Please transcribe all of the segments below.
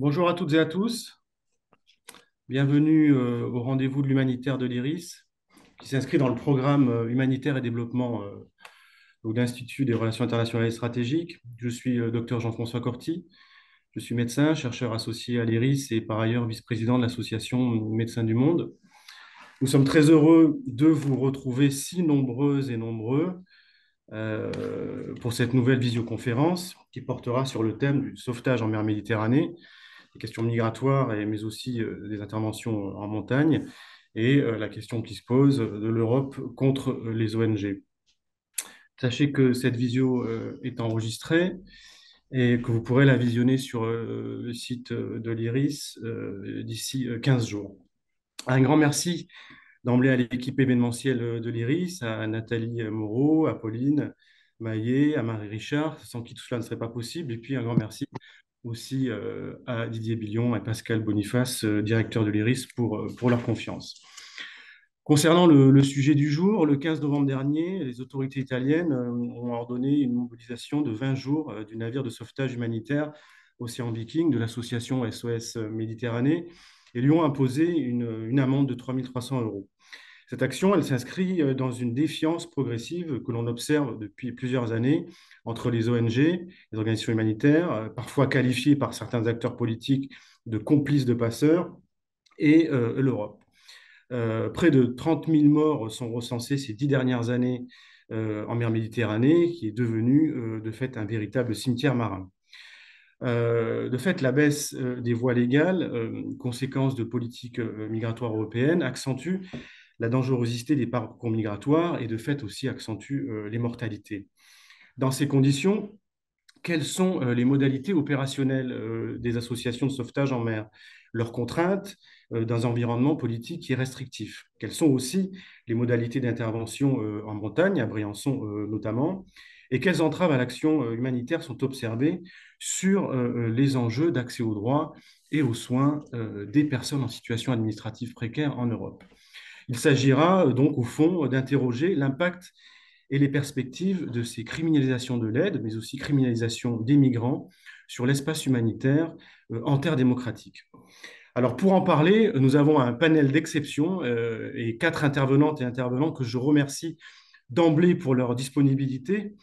Bonjour à toutes et à tous. Bienvenue au rendez-vous de l'humanitaire de l'IRIS, qui s'inscrit dans le programme humanitaire et développement donc de l'Institut des relations internationales et stratégiques. Je suis docteur Jean-François Corti. Je suis médecin, chercheur associé à l'IRIS et par ailleurs vice-président de l'association Médecins du Monde. Nous sommes très heureux de vous retrouver si nombreuses et nombreux pour cette nouvelle visioconférence qui portera sur le thème du sauvetage en mer Méditerranée, les questions migratoires, mais aussi des interventions en montagne, et la question qui se pose de l'Europe contre les ONG. Sachez que cette visio est enregistrée et que vous pourrez la visionner sur le site de l'IRIS d'ici 15 jours. Un grand merci d'emblée à l'équipe événementielle de l'IRIS, à Nathalie Moreau, à Pauline Maillet, à Marie Richard, sans qui tout cela ne serait pas possible. Et puis un grand merci aussi à Didier Billon et Pascal Boniface, directeur de l'IRIS, pour leur confiance. Concernant le sujet du jour, le 15 novembre dernier, les autorités italiennes ont ordonné une mobilisation de 20 jours du navire de sauvetage humanitaire Océan Viking de l'association SOS Méditerranée et lui ont imposé une amende de 3 300 euros. Cette action, elle s'inscrit dans une défiance progressive que l'on observe depuis plusieurs années entre les ONG, les organisations humanitaires, parfois qualifiées par certains acteurs politiques de complices de passeurs, et l'Europe. Près de 30 000 morts sont recensés ces 10 dernières années en mer Méditerranée, qui est devenue de fait un véritable cimetière marin. De fait, la baisse des voies légales, conséquence de politiques migratoires européennes, accentue la dangerosité des parcours migratoires et de fait aussi accentue les mortalités. Dans ces conditions, quelles sont les modalités opérationnelles des associations de sauvetage en mer, leurs contraintes dans un environnement politique qui est restrictif? Quelles sont aussi les modalités d'intervention en montagne, à Briançon notamment? Et quelles entraves à l'action humanitaire sont observées sur les enjeux d'accès aux droits et aux soins des personnes en situation administrative précaire en Europe? Il s'agira donc au fond d'interroger l'impact et les perspectives de ces criminalisations de l'aide, mais aussi criminalisation des migrants sur l'espace humanitaire en terre démocratique. Alors pour en parler, nous avons un panel d'exception et 4 intervenantes et intervenants que je remercie d'emblée pour leur disponibilité.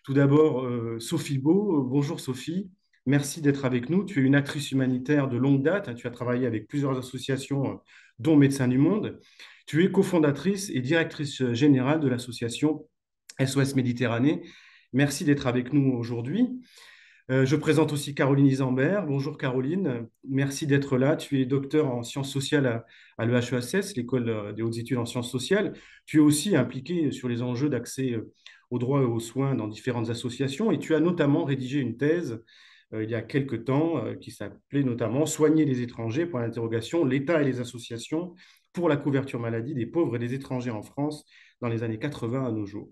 Tout d'abord, Sophie Beau. Bonjour Sophie, merci d'être avec nous. Tu es une actrice humanitaire de longue date. Tu as travaillé avec plusieurs associations, dont Médecins du Monde. Tu es cofondatrice et directrice générale de l'association SOS Méditerranée. Merci d'être avec nous aujourd'hui. Je présente aussi Caroline Isambert. Bonjour Caroline, merci d'être là. Tu es docteur en sciences sociales à l'EHESS, l'École des hautes études en sciences sociales. Tu es aussi impliquée sur les enjeux d'accès aux droits et aux soins dans différentes associations et tu as notamment rédigé une thèse il y a quelque temps qui s'appelait notamment Soigner les étrangers, pour l'interrogation, l'État et les associations pour la couverture maladie des pauvres et des étrangers en France dans les années 80 à nos jours.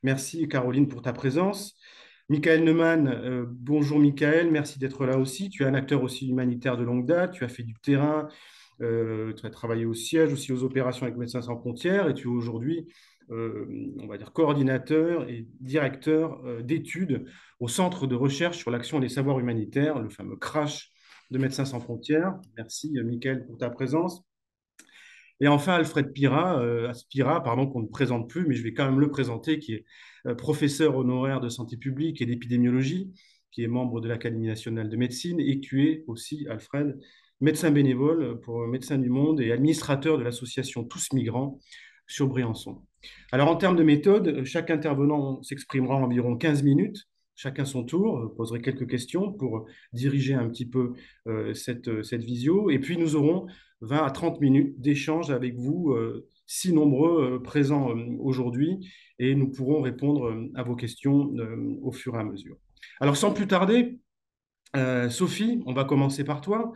Merci Caroline pour ta présence. Michael Neumann, bonjour Michael, merci d'être là aussi. Tu es un acteur aussi humanitaire de longue date, tu as fait du terrain, tu as travaillé au siège, aussi aux opérations avec Médecins sans frontières et tu es aujourd'hui, on va dire, coordinateur et directeur d'études au Centre de recherche sur l'action et les savoirs humanitaires, le fameux CRASH de Médecins sans frontières. Merci Michael pour ta présence. Et enfin, Alfred Pira, pardon, qu'on ne présente plus, mais je vais quand même le présenter, qui est professeur honoraire de santé publique et d'épidémiologie, qui est membre de l'Académie nationale de médecine, et qui est aussi, Alfred, médecin bénévole pour Médecins du Monde et administrateur de l'association Tous Migrants sur Briançon. Alors, en termes de méthode, chaque intervenant s'exprimera environ 15 minutes, chacun son tour, poserai quelques questions pour diriger un petit peu cette visio, et puis nous aurons 20 à 30 minutes d'échange avec vous, si nombreux présents aujourd'hui, et nous pourrons répondre à vos questions au fur et à mesure. Alors, sans plus tarder, Sophie, on va commencer par toi.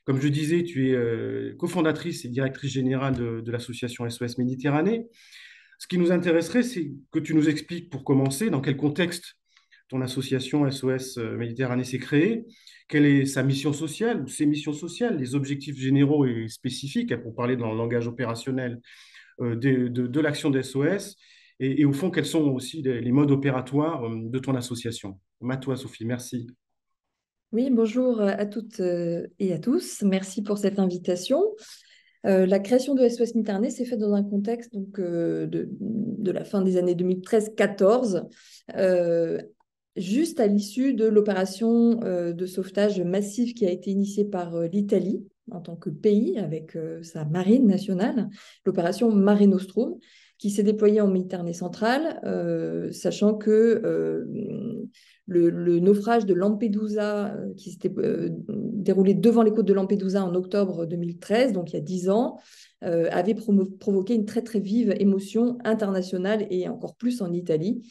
Comme je disais, tu es cofondatrice et directrice générale de l'association SOS Méditerranée. Ce qui nous intéresserait, c'est que tu nous expliques, pour commencer, dans quel contexte ton association SOS Méditerranée s'est créée, quelle est sa mission sociale ou ses missions sociales, les objectifs généraux et spécifiques, hein, pour parler dans le langage opérationnel de l'action de SOS, et au fond, quels sont aussi les modes opératoires de ton association. À toi, Sophie, merci. Oui, bonjour à toutes et à tous. Merci pour cette invitation. La création de SOS Méditerranée s'est faite dans un contexte de la fin des années 2013-14, juste à l'issue de l'opération de sauvetage massif qui a été initiée par l'Italie en tant que pays avec sa marine nationale, l'opération Mare Nostrum, qui s'est déployée en Méditerranée centrale, sachant que le naufrage de Lampedusa, qui s'était déroulé devant les côtes de Lampedusa en octobre 2013, donc il y a 10 ans, avait provoqué une très très vive émotion internationale et encore plus en Italie.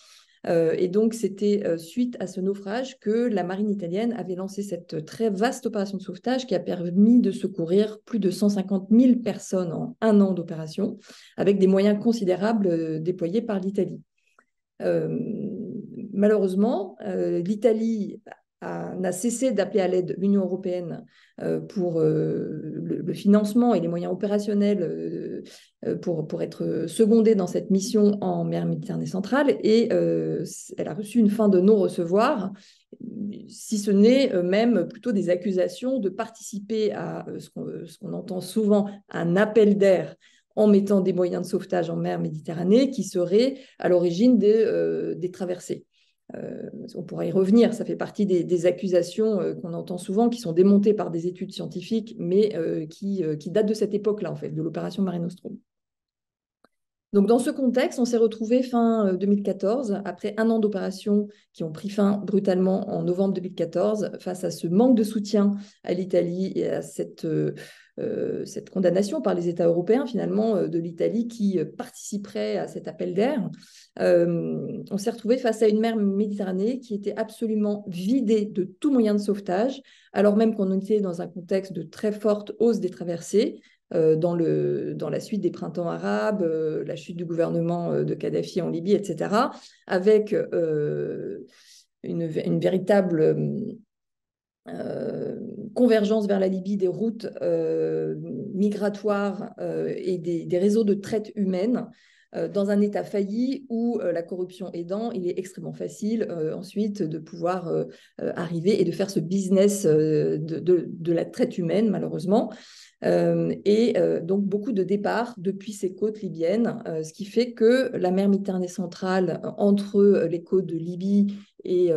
Et donc, c'était suite à ce naufrage que la marine italienne avait lancé cette très vaste opération de sauvetage qui a permis de secourir plus de 150 000 personnes en un an d'opération, avec des moyens considérables déployés par l'Italie. Euh, Malheureusement, l'Italie n'a cessé d'appeler à l'aide l'Union européenne pour le financement et les moyens opérationnels pour être secondée dans cette mission en mer Méditerranée centrale et elle a reçu une fin de non-recevoir, si ce n'est même plutôt des accusations de participer à ce qu'on entend souvent, un appel d'air en mettant des moyens de sauvetage en mer Méditerranée qui seraient à l'origine des traversées. On pourra y revenir, ça fait partie des accusations qu'on entend souvent, qui sont démontées par des études scientifiques, mais qui datent de cette époque-là, en fait, de l'opération Mare Nostrum. Donc, dans ce contexte, on s'est retrouvé fin 2014, après un an d'opérations qui ont pris fin brutalement en novembre 2014, face à ce manque de soutien à l'Italie et à cette condamnation par les États européens, finalement, de l'Italie qui participerait à cet appel d'air. On s'est retrouvé face à une mer Méditerranée qui était absolument vidée de tout moyen de sauvetage, alors même qu'on était dans un contexte de très forte hausse des traversées, dans la suite des printemps arabes, la chute du gouvernement de Kadhafi en Libye, etc., avec une véritable convergence vers la Libye des routes migratoires et des réseaux de traite humaine dans un État failli où la corruption aidant, il est extrêmement facile ensuite de pouvoir arriver et de faire ce business de la traite humaine, malheureusement. Donc beaucoup de départs depuis ces côtes libyennes, ce qui fait que la mer Méditerranée centrale, entre les côtes de Libye et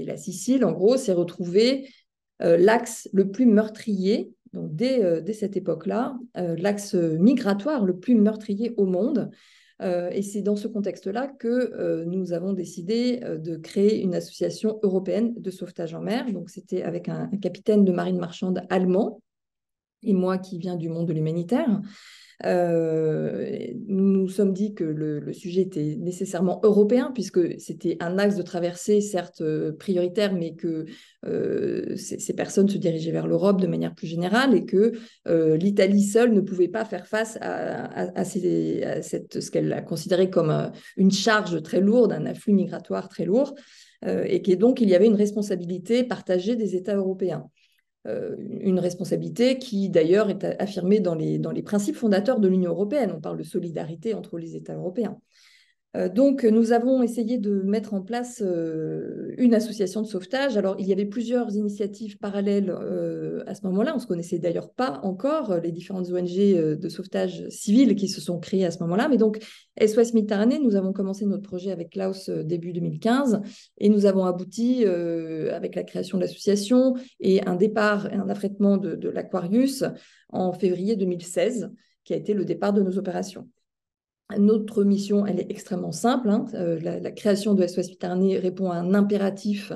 la Sicile, en gros, s'est retrouvée l'axe le plus meurtrier, donc dès cette époque-là, l'axe migratoire le plus meurtrier au monde. Et c'est dans ce contexte-là que nous avons décidé de créer une association européenne de sauvetage en mer. Donc, c'était avec un capitaine de marine marchande allemand et moi qui viens du monde de l'humanitaire. Nous nous sommes dit que le sujet était nécessairement européen, puisque c'était un axe de traversée, certes prioritaire, mais que ces personnes se dirigeaient vers l'Europe de manière plus générale et que l'Italie seule ne pouvait pas faire face à ce qu'elle a considéré comme une charge très lourde, un afflux migratoire très lourd, et que donc il y avait une responsabilité partagée des États européens, une responsabilité qui d'ailleurs est affirmée dans les principes fondateurs de l'Union européenne. On parle de solidarité entre les États européens. Donc, nous avons essayé de mettre en place une association de sauvetage. Alors, il y avait plusieurs initiatives parallèles à ce moment-là. On ne se connaissait d'ailleurs pas encore, les différentes ONG de sauvetage civil qui se sont créées à ce moment-là. Mais donc, SOS Méditerranée, nous avons commencé notre projet avec Klaus début 2015 et nous avons abouti avec la création de l'association et un départ et un affrètement de l'Aquarius en février 2016, qui a été le départ de nos opérations. Notre mission, elle est extrêmement simple, hein. La création de SOS Méditerranée répond à un impératif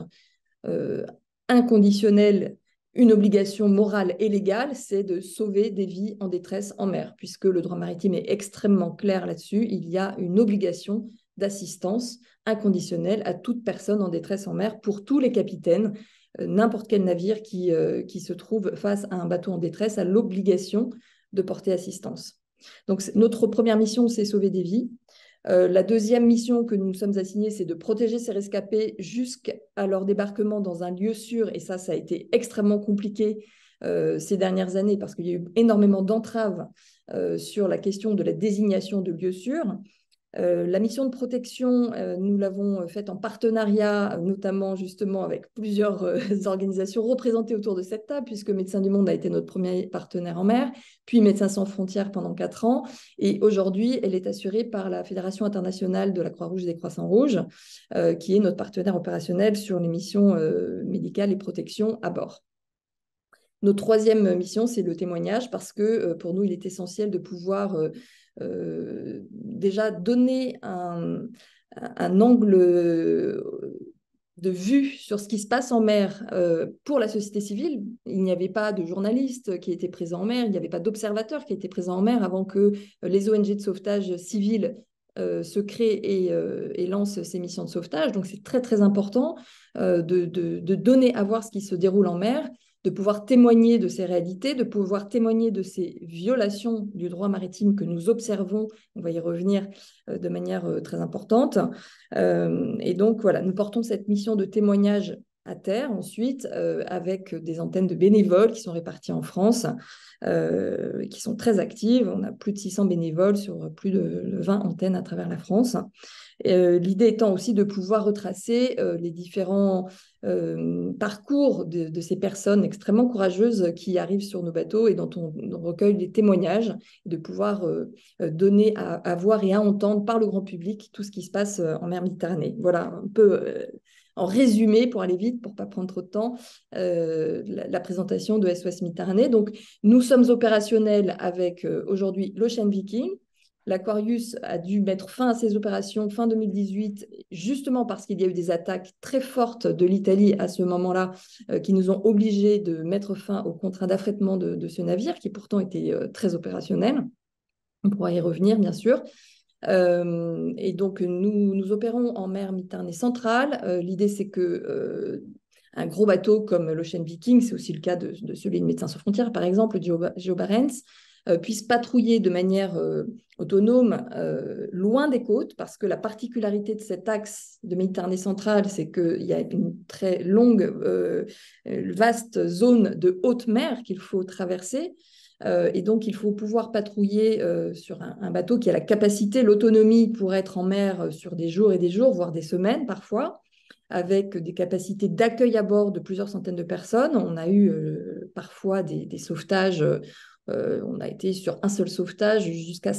euh, inconditionnel, une obligation morale et légale, c'est de sauver des vies en détresse en mer, puisque le droit maritime est extrêmement clair là-dessus. Il y a une obligation d'assistance inconditionnelle à toute personne en détresse en mer pour tous les capitaines. N'importe quel navire qui se trouve face à un bateau en détresse a l'obligation de porter assistance. Donc, notre première mission, c'est sauver des vies. La deuxième mission que nous sommes assignés, c'est de protéger ces rescapés jusqu'à leur débarquement dans un lieu sûr. Et ça a été extrêmement compliqué ces dernières années parce qu'il y a eu énormément d'entraves sur la question de la désignation de lieux sûrs. La mission de protection, nous l'avons faite en partenariat, notamment justement avec plusieurs organisations représentées autour de cette table, puisque Médecins du Monde a été notre premier partenaire en mer, puis Médecins sans frontières pendant 4 ans. Et aujourd'hui, elle est assurée par la Fédération internationale de la Croix-Rouge et des Croissants-Rouges, qui est notre partenaire opérationnel sur les missions médicales et protection à bord. Notre troisième mission, c'est le témoignage, parce que pour nous, il est essentiel de pouvoir déjà donner un angle de vue sur ce qui se passe en mer pour la société civile. Il n'y avait pas de journalistes qui étaient présents en mer, il n'y avait pas d'observateurs qui étaient présents en mer avant que les ONG de sauvetage civil se créent et lancent ces missions de sauvetage. Donc c'est très très important de donner à voir ce qui se déroule en mer, de pouvoir témoigner de ces réalités, de pouvoir témoigner de ces violations du droit maritime que nous observons, on va y revenir de manière très importante. Et donc, voilà, nous portons cette mission de témoignage à terre ensuite, avec des antennes de bénévoles qui sont réparties en France, qui sont très actives. On a plus de 600 bénévoles sur plus de 20 antennes à travers la France. L'idée étant aussi de pouvoir retracer les différents parcours de ces personnes extrêmement courageuses qui arrivent sur nos bateaux et dont on recueille les témoignages, et de pouvoir donner à voir et à entendre par le grand public tout ce qui se passe en mer Méditerranée. Voilà un peu en résumé, pour aller vite, pour ne pas prendre trop de temps, la présentation de SOS Méditerranée. Donc, nous sommes opérationnels avec aujourd'hui l'Ocean Viking. L'Aquarius a dû mettre fin à ses opérations fin 2018, justement parce qu'il y a eu des attaques très fortes de l'Italie à ce moment-là, qui nous ont obligés de mettre fin au contrat d'affrètement de ce navire, qui pourtant était très opérationnel. On pourra y revenir, bien sûr. Et donc, nous opérons en mer Méditerranée centrale. L'idée, c'est que un gros bateau comme l'Ocean Viking, c'est aussi le cas de celui de Médecins sans frontières, par exemple, le Geo Barents, puisse patrouiller de manière autonome loin des côtes, parce que la particularité de cet axe de Méditerranée centrale, c'est qu'il y a une très longue, vaste zone de haute mer qu'il faut traverser. Et donc, il faut pouvoir patrouiller sur un bateau qui a la capacité, l'autonomie pour être en mer sur des jours et des jours, voire des semaines parfois, avec des capacités d'accueil à bord de plusieurs centaines de personnes. On a eu parfois des sauvetages. On a été sur un seul sauvetage jusqu'à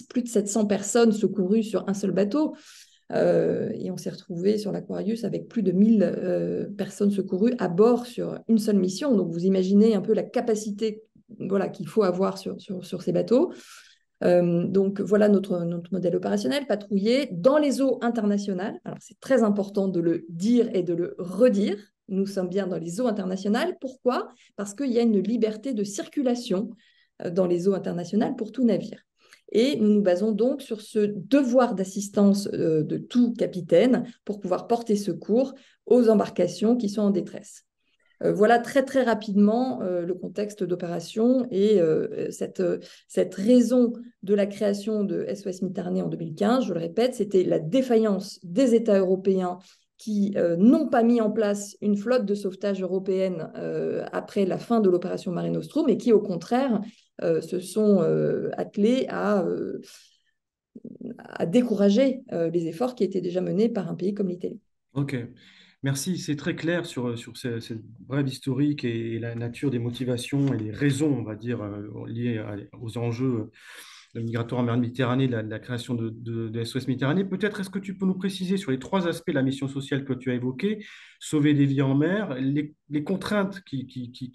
plus de 700 personnes secourues sur un seul bateau. Et on s'est retrouvé sur l'Aquarius avec plus de 1000 personnes secourues à bord sur une seule mission. Donc, vous imaginez un peu la capacité, voilà, qu'il faut avoir sur ces bateaux. Donc, voilà notre modèle opérationnel, patrouiller dans les eaux internationales. Alors, c'est très important de le dire et de le redire. Nous sommes bien dans les eaux internationales. Pourquoi? Parce qu'il y a une liberté de circulation dans les eaux internationales pour tout navire. Et nous nous basons donc sur ce devoir d'assistance de tout capitaine pour pouvoir porter secours aux embarcations qui sont en détresse. Voilà très très rapidement le contexte d'opération et cette raison de la création de SOS Méditerranée en 2015. Je le répète, c'était la défaillance des États européens qui n'ont pas mis en place une flotte de sauvetage européenne après la fin de l'opération Mare Nostrum, et qui au contraire se sont attelés à décourager les efforts qui étaient déjà menés par un pays comme l'Italie. Ok, merci. C'est très clair sur cette brève historique et la nature des motivations et les raisons, on va dire, liées aux enjeux migratoires en mer Méditerranée, la création de SOS Méditerranée. Peut-être est-ce que tu peux nous préciser sur les 3 aspects de la mission sociale que tu as évoquée: sauver des vies en mer, les contraintes qui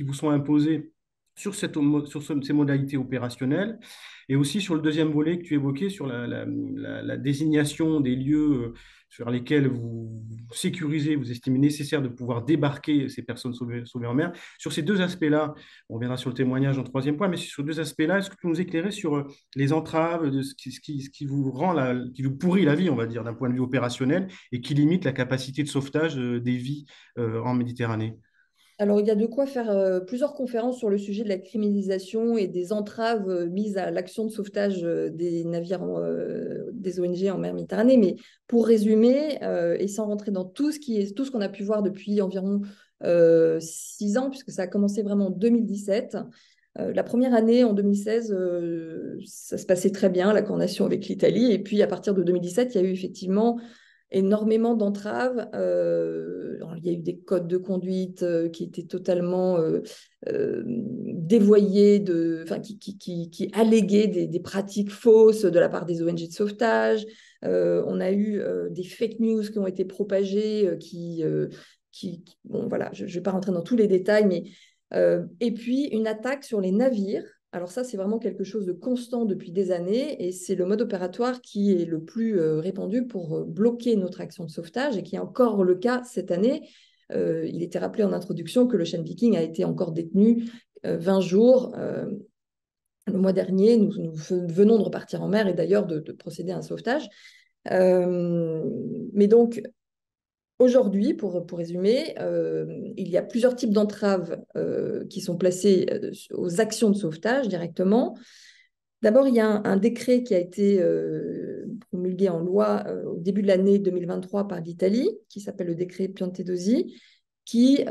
vous sont imposées ces modalités opérationnelles, et aussi sur le deuxième volet que tu évoquais, sur la désignation des lieux sur lesquels vous sécurisez, vous estimez nécessaire de pouvoir débarquer ces personnes sauvées en mer. Sur ces 2 aspects-là, on reviendra sur le témoignage en troisième point, mais sur ces 2 aspects-là, est-ce que tu peux nous éclairer sur les entraves, de ce qui vous rend qui vous pourrit la vie, on va dire, d'un point de vue opérationnel, et qui limite la capacité de sauvetage des vies en Méditerranée? Alors, il y a de quoi faire plusieurs conférences sur le sujet de la criminalisation et des entraves mises à l'action de sauvetage des navires, des ONG en mer Méditerranée. Mais pour résumer, et sans rentrer dans tout ce qu'on a pu voir depuis environ 6 ans, puisque ça a commencé vraiment en 2017, La première année, en 2016, ça se passait très bien, la coordination avec l'Italie. Et puis, à partir de 2017, il y a eu effectivement énormément d'entraves. Il y a eu des codes de conduite qui étaient totalement dévoyés, qui alléguaient des pratiques fausses de la part des ONG de sauvetage. On a eu des fake news qui ont été propagées, bon, voilà, je ne vais pas rentrer dans tous les détails, mais et puis une attaque sur les navires. Alors ça, c'est vraiment quelque chose de constant depuis des années et c'est le mode opératoire qui est le plus répandu pour bloquer notre action de sauvetage et qui est encore le cas cette année. Il était rappelé en introduction que l'Ocean Viking a été encore détenu 20 jours. Le mois dernier, nous venons de repartir en mer et d'ailleurs de procéder à un sauvetage. Mais donc, aujourd'hui, pour résumer, il y a plusieurs types d'entraves qui sont placées aux actions de sauvetage directement. D'abord, il y a un décret qui a été promulgué en loi au début de l'année 2023 par l'Italie, qui s'appelle le décret Piantedosi, qui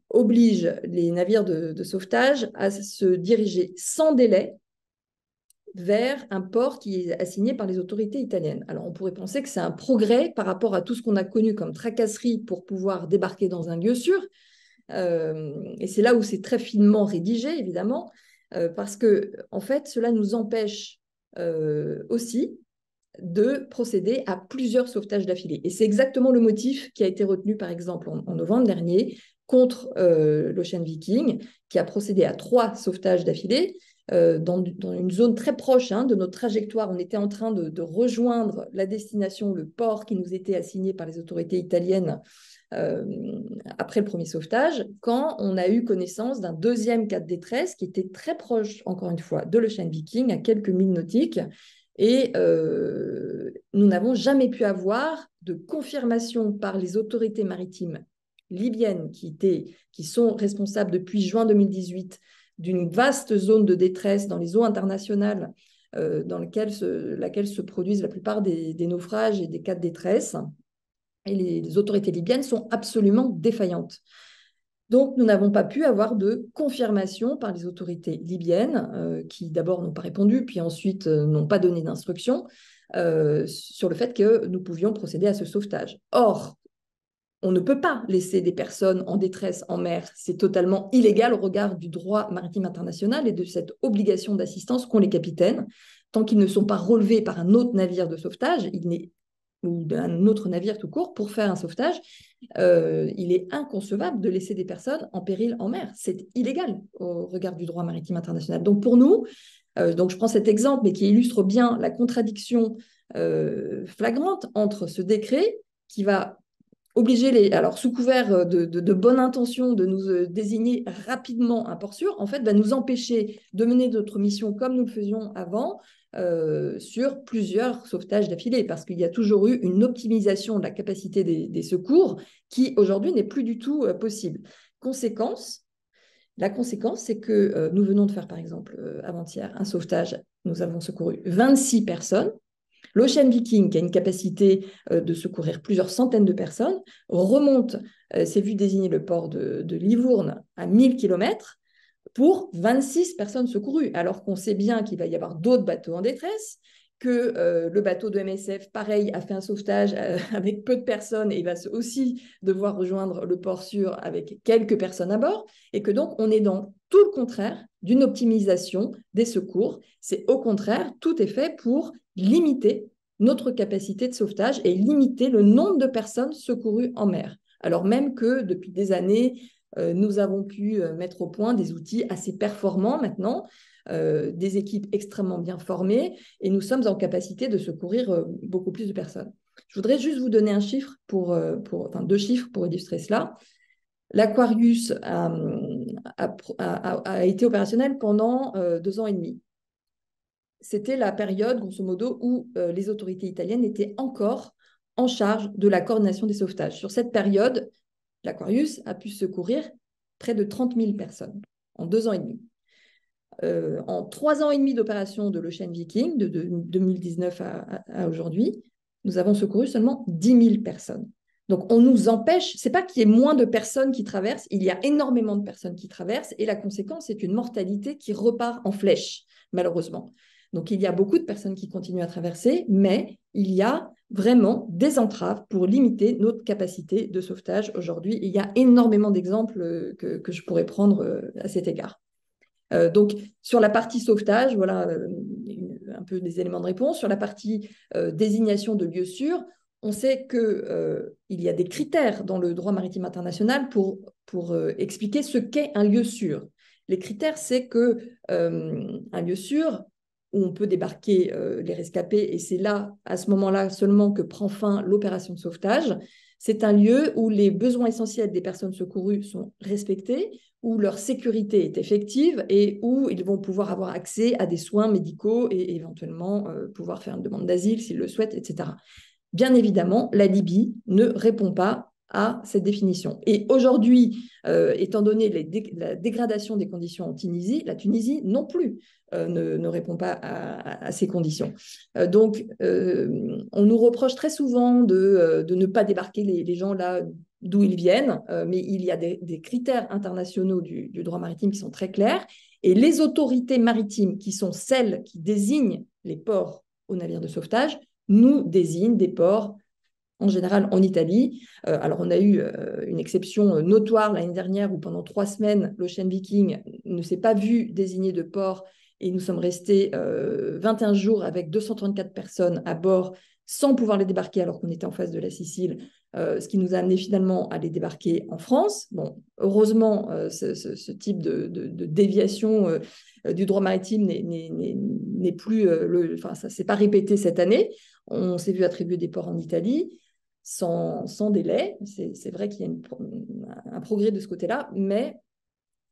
oblige les navires de sauvetage à se diriger sans délai vers un port qui est assigné par les autorités italiennes. Alors, on pourrait penser que c'est un progrès par rapport à tout ce qu'on a connu comme tracasserie pour pouvoir débarquer dans un lieu sûr. Et c'est là où c'est très finement rédigé, évidemment, parce que, en fait, cela nous empêche aussi de procéder à plusieurs sauvetages d'affilée. Et c'est exactement le motif qui a été retenu, par exemple, en novembre dernier, contre l'Ocean Viking, qui a procédé à 3 sauvetages d'affilée, dans une zone très proche de notre trajectoire. On était en train de rejoindre la destination, le port qui nous était assigné par les autorités italiennes après le premier sauvetage, quand on a eu connaissance d'un deuxième cas de détresse qui était très proche, encore une fois, de l'Ocean Viking, à quelques milles nautiques. Et nous n'avons jamais pu avoir de confirmation par les autorités maritimes libyennes qui sont responsables depuis juin 2018 d'une vaste zone de détresse dans les eaux internationales dans laquelle se produisent la plupart des naufrages et des cas de détresse. Et les autorités libyennes sont absolument défaillantes. Donc, nous n'avons pas pu avoir de confirmation par les autorités libyennes, qui d'abord n'ont pas répondu, puis ensuite n'ont pas donné d'instruction sur le fait que nous pouvions procéder à ce sauvetage. Or, on ne peut pas laisser des personnes en détresse en mer. C'est totalement illégal au regard du droit maritime international et de cette obligation d'assistance qu'ont les capitaines. Tant qu'ils ne sont pas relevés par un autre navire de sauvetage, ou d'un autre navire tout court, pour faire un sauvetage, il est inconcevable de laisser des personnes en péril en mer. C'est illégal au regard du droit maritime international. Donc pour nous, donc je prends cet exemple, mais qui illustre bien la contradiction flagrante entre ce décret qui va obliger alors sous couvert de bonne intention, de nous désigner rapidement un port sûr, en fait, va nous empêcher de mener notre mission comme nous le faisions avant, sur plusieurs sauvetages d'affilée, parce qu'il y a toujours eu une optimisation de la capacité des secours qui, aujourd'hui, n'est plus du tout possible. La conséquence, c'est que nous venons de faire, par exemple, avant-hier, un sauvetage. Nous avons secouru 26 personnes. L'Ocean Viking, qui a une capacité de secourir plusieurs centaines de personnes, s'est vu désigner le port de Livourne à 1000 km pour 26 personnes secourues, alors qu'on sait bien qu'il va y avoir d'autres bateaux en détresse, que le bateau de MSF, pareil, a fait un sauvetage avec peu de personnes et va aussi devoir rejoindre le port sûr avec quelques personnes à bord, et que donc on est dans tout le contraire d'une optimisation des secours. C'est au contraire, tout est fait pour limiter notre capacité de sauvetage et limiter le nombre de personnes secourues en mer. Alors même que depuis des années, nous avons pu mettre au point des outils assez performants maintenant, des équipes extrêmement bien formées, et nous sommes en capacité de secourir beaucoup plus de personnes. Je voudrais juste vous donner un chiffre enfin 2 chiffres pour illustrer cela. L'Aquarius a été opérationnel pendant 2 ans et demi. C'était la période, grosso modo, où les autorités italiennes étaient encore en charge de la coordination des sauvetages. Sur cette période, l'Aquarius a pu secourir près de 30 000 personnes en 2 ans et demi. En 3 ans et demi d'opération de l'Ocean Viking, de 2019 à aujourd'hui, nous avons secouru seulement 10 000 personnes. Donc, on nous empêche, c'est pas qu'il y ait moins de personnes qui traversent, il y a énormément de personnes qui traversent et la conséquence, c'est une mortalité qui repart en flèche, malheureusement. Donc, il y a beaucoup de personnes qui continuent à traverser, mais il y a vraiment des entraves pour limiter notre capacité de sauvetage aujourd'hui. Il y a énormément d'exemples que je pourrais prendre à cet égard. Donc, sur la partie sauvetage, voilà un peu des éléments de réponse. Sur la partie désignation de lieux sûrs, on sait qu'il y a des critères dans le droit maritime international pour expliquer ce qu'est un lieu sûr. Les critères, c'est qu'un lieu sûr où on peut débarquer les rescapés, et c'est là, à ce moment-là seulement, que prend fin l'opération de sauvetage. C'est un lieu où les besoins essentiels des personnes secourues sont respectés, où leur sécurité est effective et où ils vont pouvoir avoir accès à des soins médicaux et éventuellement pouvoir faire une demande d'asile s'ils le souhaitent, etc. Bien évidemment, la Libye ne répond pas à cette définition. Et aujourd'hui, étant donné la dégradation des conditions en Tunisie, la Tunisie non plus ne répond pas à ces conditions. On nous reproche très souvent de ne pas débarquer les gens là d'où ils viennent, mais il y a des critères internationaux du droit maritime qui sont très clairs, et les autorités maritimes, qui sont celles qui désignent les ports aux navires de sauvetage, nous désignent des ports en général en Italie. Alors, on a eu une exception notoire l'année dernière où pendant 3 semaines, l'Ocean Viking ne s'est pas vu désigner de port et nous sommes restés 21 jours avec 234 personnes à bord sans pouvoir les débarquer alors qu'on était en face de la Sicile, ce qui nous a amené finalement à les débarquer en France. Bon, heureusement, ce type de déviation du droit maritime n'est plus, enfin, ça ne s'est pas répété cette année. On s'est vu attribuer des ports en Italie sans délai. C'est vrai qu'il y a un progrès de ce côté-là, mais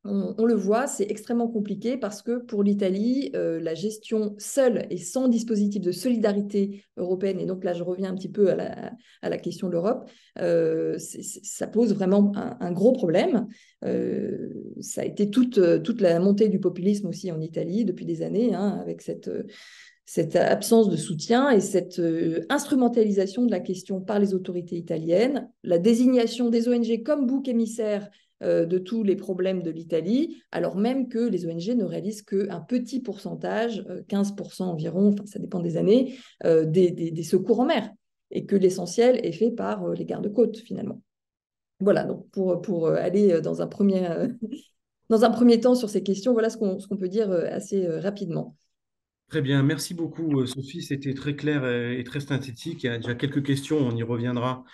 on le voit, c'est extrêmement compliqué parce que pour l'Italie, la gestion seule et sans dispositif de solidarité européenne, et donc là je reviens un petit peu à la question de l'Europe, ça pose vraiment un gros problème. Ça a été toute la montée du populisme aussi en Italie depuis des années, hein, avec cette absence de soutien et cette instrumentalisation de la question par les autorités italiennes, la désignation des ONG comme bouc émissaire de tous les problèmes de l'Italie, alors même que les ONG ne réalisent qu'un petit pourcentage, 15% environ, enfin, ça dépend des années, des secours en mer, et que l'essentiel est fait par les gardes-côtes finalement. Voilà, donc pour aller dans un premier temps sur ces questions, voilà ce qu'on peut dire assez rapidement. Très bien, merci beaucoup Sophie, c'était très clair et très synthétique. Il y a déjà quelques questions, on y reviendra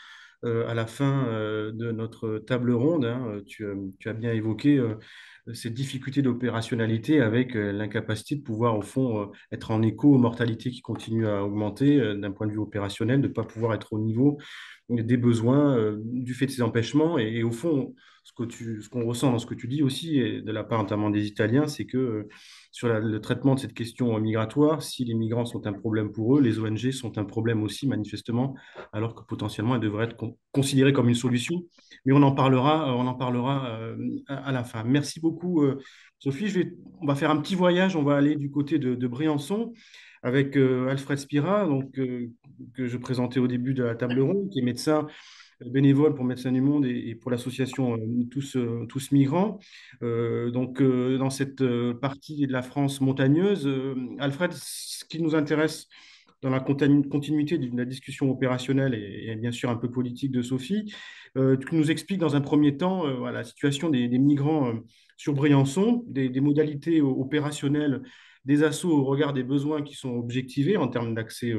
à la fin de notre table ronde, hein. Tu as bien évoqué cette difficulté d'opérationnalité avec l'incapacité de pouvoir, au fond, être en écho aux mortalités qui continuent à augmenter d'un point de vue opérationnel, de ne pas pouvoir être au niveau des besoins du fait de ces empêchements. Et au fond, ce qu'on ressent dans ce que tu dis aussi, et de la part notamment des Italiens, c'est que sur le traitement de cette question migratoire, si les migrants sont un problème pour eux, les ONG sont un problème aussi, manifestement, alors que potentiellement elles devraient être considérées comme une solution. Mais on en parlera à la fin. Merci beaucoup, Sophie. On va faire un petit voyage. On va aller du côté de Briançon avec Alfred Spira, donc, que je présentais au début de la table ronde, qui est médecin bénévole pour Médecins du Monde et pour l'association Tous Migrants. Dans cette partie de la France montagneuse, Alfred, ce qui nous intéresse dans la continuité de la discussion opérationnelle et bien sûr un peu politique de Sophie, tu nous expliques dans un premier temps voilà, la situation des migrants sur Briançon, des modalités opérationnelles des assauts au regard des besoins qui sont objectivés en termes d'accès,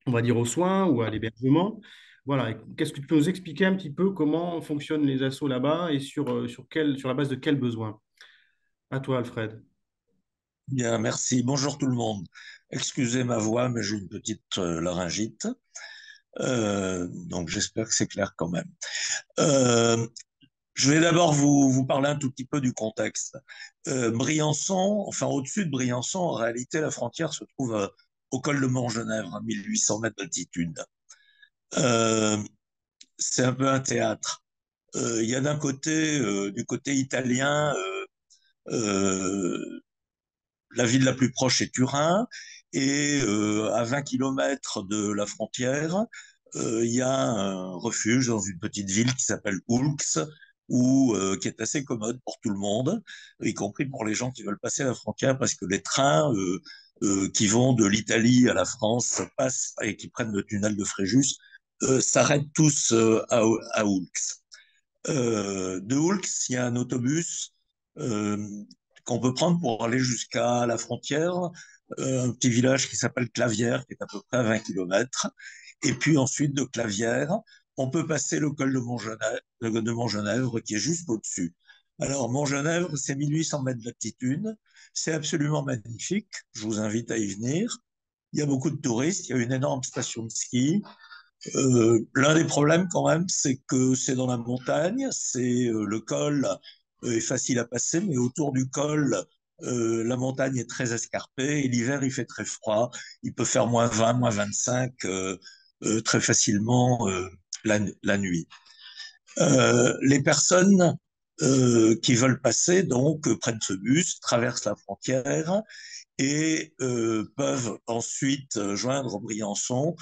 on va dire, aux soins ou à l'hébergement. Voilà, qu'est-ce que tu peux nous expliquer un petit peu comment fonctionnent les assos là-bas et sur la base de quels besoins? À toi, Alfred. Bien, merci. Bonjour tout le monde. Excusez ma voix, mais j'ai une petite laryngite. Donc j'espère que c'est clair quand même. Euh, je vais d'abord vous parler un tout petit peu du contexte. Briançon, enfin au-dessus de Briançon, en réalité, la frontière se trouve au col de Montgenèvre, à 1800 mètres d'altitude. Euh, c'est un peu un théâtre. Il y a d'un côté, du côté italien, euh, la ville la plus proche est Turin, et à 20 kilomètres de la frontière, il y a un refuge dans une petite ville qui s'appelle Oulx, qui est assez commode pour tout le monde, y compris pour les gens qui veulent passer la frontière, parce que les trains qui vont de l'Italie à la France passent et qui prennent le tunnel de Fréjus s'arrêtent tous à Oulx. De Oulx, il y a un autobus euh, qu'on peut prendre pour aller jusqu'à la frontière, un petit village qui s'appelle Clavière, qui est à peu près à 20 km. Et puis ensuite, de Clavière, on peut passer le col de Montgenèvre, qui est juste au-dessus. Alors, Montgenèvre, c'est 1800 mètres d'altitude. C'est absolument magnifique. Je vous invite à y venir. Il y a beaucoup de touristes. Il y a une énorme station de ski. L'un des problèmes quand même, c'est que c'est dans la montagne, le col est facile à passer, mais autour du col, la montagne est très escarpée et l'hiver il fait très froid. Il peut faire -20, -25 très facilement la nuit. Les personnes qui veulent passer donc prennent ce bus, traversent la frontière et peuvent ensuite joindre Briançon,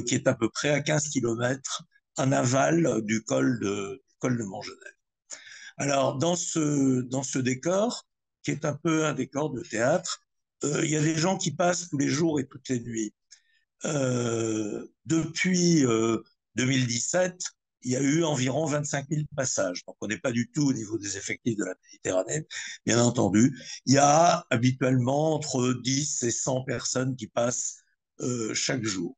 qui est à peu près à 15 km en aval du col de Montgenèvre. Alors, dans ce décor, qui est un peu un décor de théâtre, il y a des gens qui passent tous les jours et toutes les nuits. Depuis 2017, il y a eu environ 25 000 passages. Donc, on n'est pas du tout au niveau des effectifs de la Méditerranée, bien entendu. Il y a habituellement entre 10 et 100 personnes qui passent chaque jour.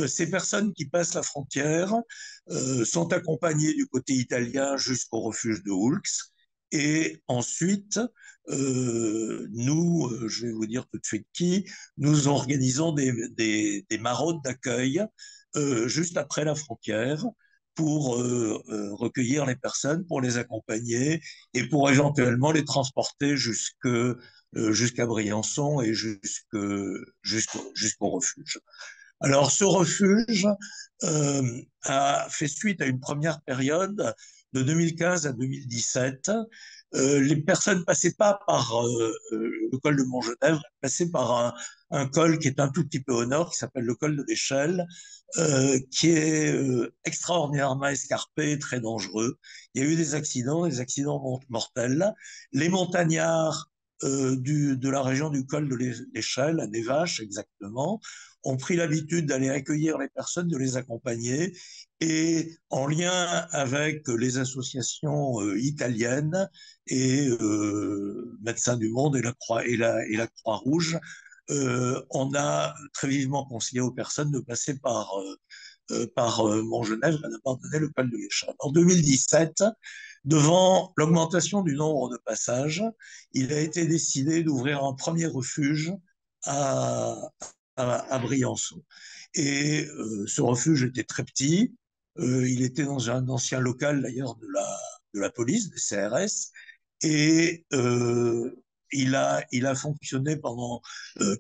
Ces personnes qui passent la frontière sont accompagnées du côté italien jusqu'au refuge de Oulx. Et ensuite, nous, je vais vous dire tout de suite qui, nous organisons des maraudes d'accueil juste après la frontière pour recueillir les personnes, pour les accompagner et pour éventuellement les transporter jusqu'à Briançon et jusqu'au refuge. Alors, ce refuge a fait suite à une première période de 2015 à 2017. Les personnes passaient pas par le col de Montgenèvre, passaient par un col qui est un tout petit peu au nord, qui s'appelle le col de l'Échelle, qui est extraordinairement escarpé, très dangereux. Il y a eu des accidents mortels. Les montagnards de la région du col de l'Échelle, à Nevache exactement, ont pris l'habitude d'aller accueillir les personnes, de les accompagner, et en lien avec les associations italiennes et Médecins du Monde et la Croix-Rouge, on a très vivement conseillé aux personnes de passer par Montgenèvre et d'abandonner le col de l'Échelle. En 2017, devant l'augmentation du nombre de passages, il a été décidé d'ouvrir un premier refuge à, à Briançon. Et ce refuge était très petit. Il était dans un ancien local d'ailleurs de la police, des CRS. Et il a fonctionné pendant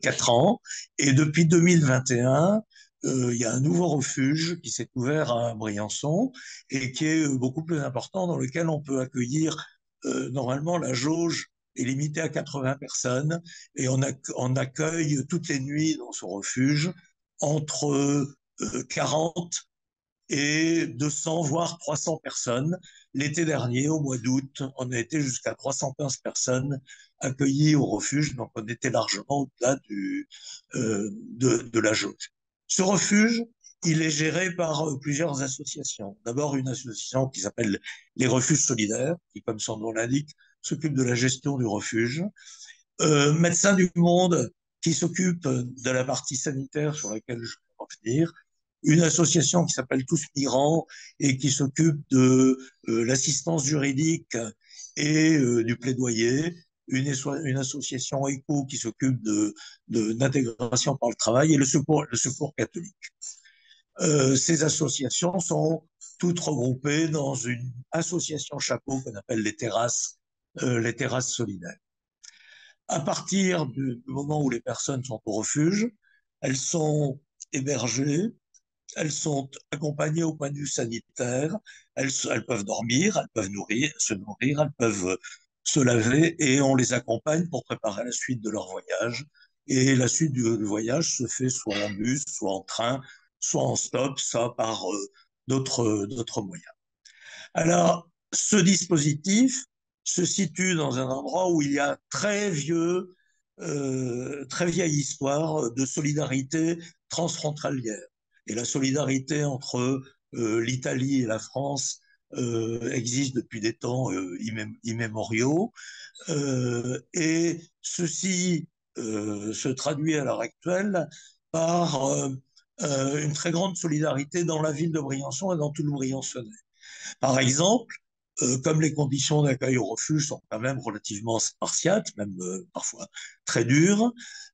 4 ans. Et depuis 2021, il y a un nouveau refuge qui s'est ouvert à Briançon et qui est beaucoup plus important, dans lequel on peut accueillir, normalement, la jauge est limitée à 80 personnes et on accueille toutes les nuits dans ce refuge entre 40 et 200, voire 300 personnes. L'été dernier, au mois d'août, on a été jusqu'à 315 personnes accueillies au refuge, donc on était largement au-delà de la jauge. Ce refuge, il est géré par plusieurs associations. D'abord, une association qui s'appelle les Refuges Solidaires, qui, comme son nom l'indique, s'occupe de la gestion du refuge. Médecins du Monde, qui s'occupe de la partie sanitaire sur laquelle je vais revenir, une association qui s'appelle Tous Migrants et qui s'occupe de l'assistance juridique et du plaidoyer, une association ECO qui s'occupe d'intégration par le travail et le secours catholique. Ces associations sont toutes regroupées dans une association chapeau qu'on appelle les terrasses solidaires. À partir du moment où les personnes sont au refuge, elles sont hébergées, elles sont accompagnées au point de vue sanitaire, elles peuvent dormir, elles peuvent se nourrir, elles peuvent se laver et on les accompagne pour préparer la suite de leur voyage. Et la suite du voyage se fait soit en bus, soit en train, soit en stop, soit par d'autres moyens. Alors, ce dispositif se situe dans un endroit où il y a très vieille histoire de solidarité transfrontalière. Et la solidarité entre l'Italie et la France existe depuis des temps immémoriaux. Et ceci se traduit à l'heure actuelle par une très grande solidarité dans la ville de Briançon et dans tout le Briançonnais. Par exemple, comme les conditions d'accueil au refuge sont quand même relativement spartiates, même parfois très dures,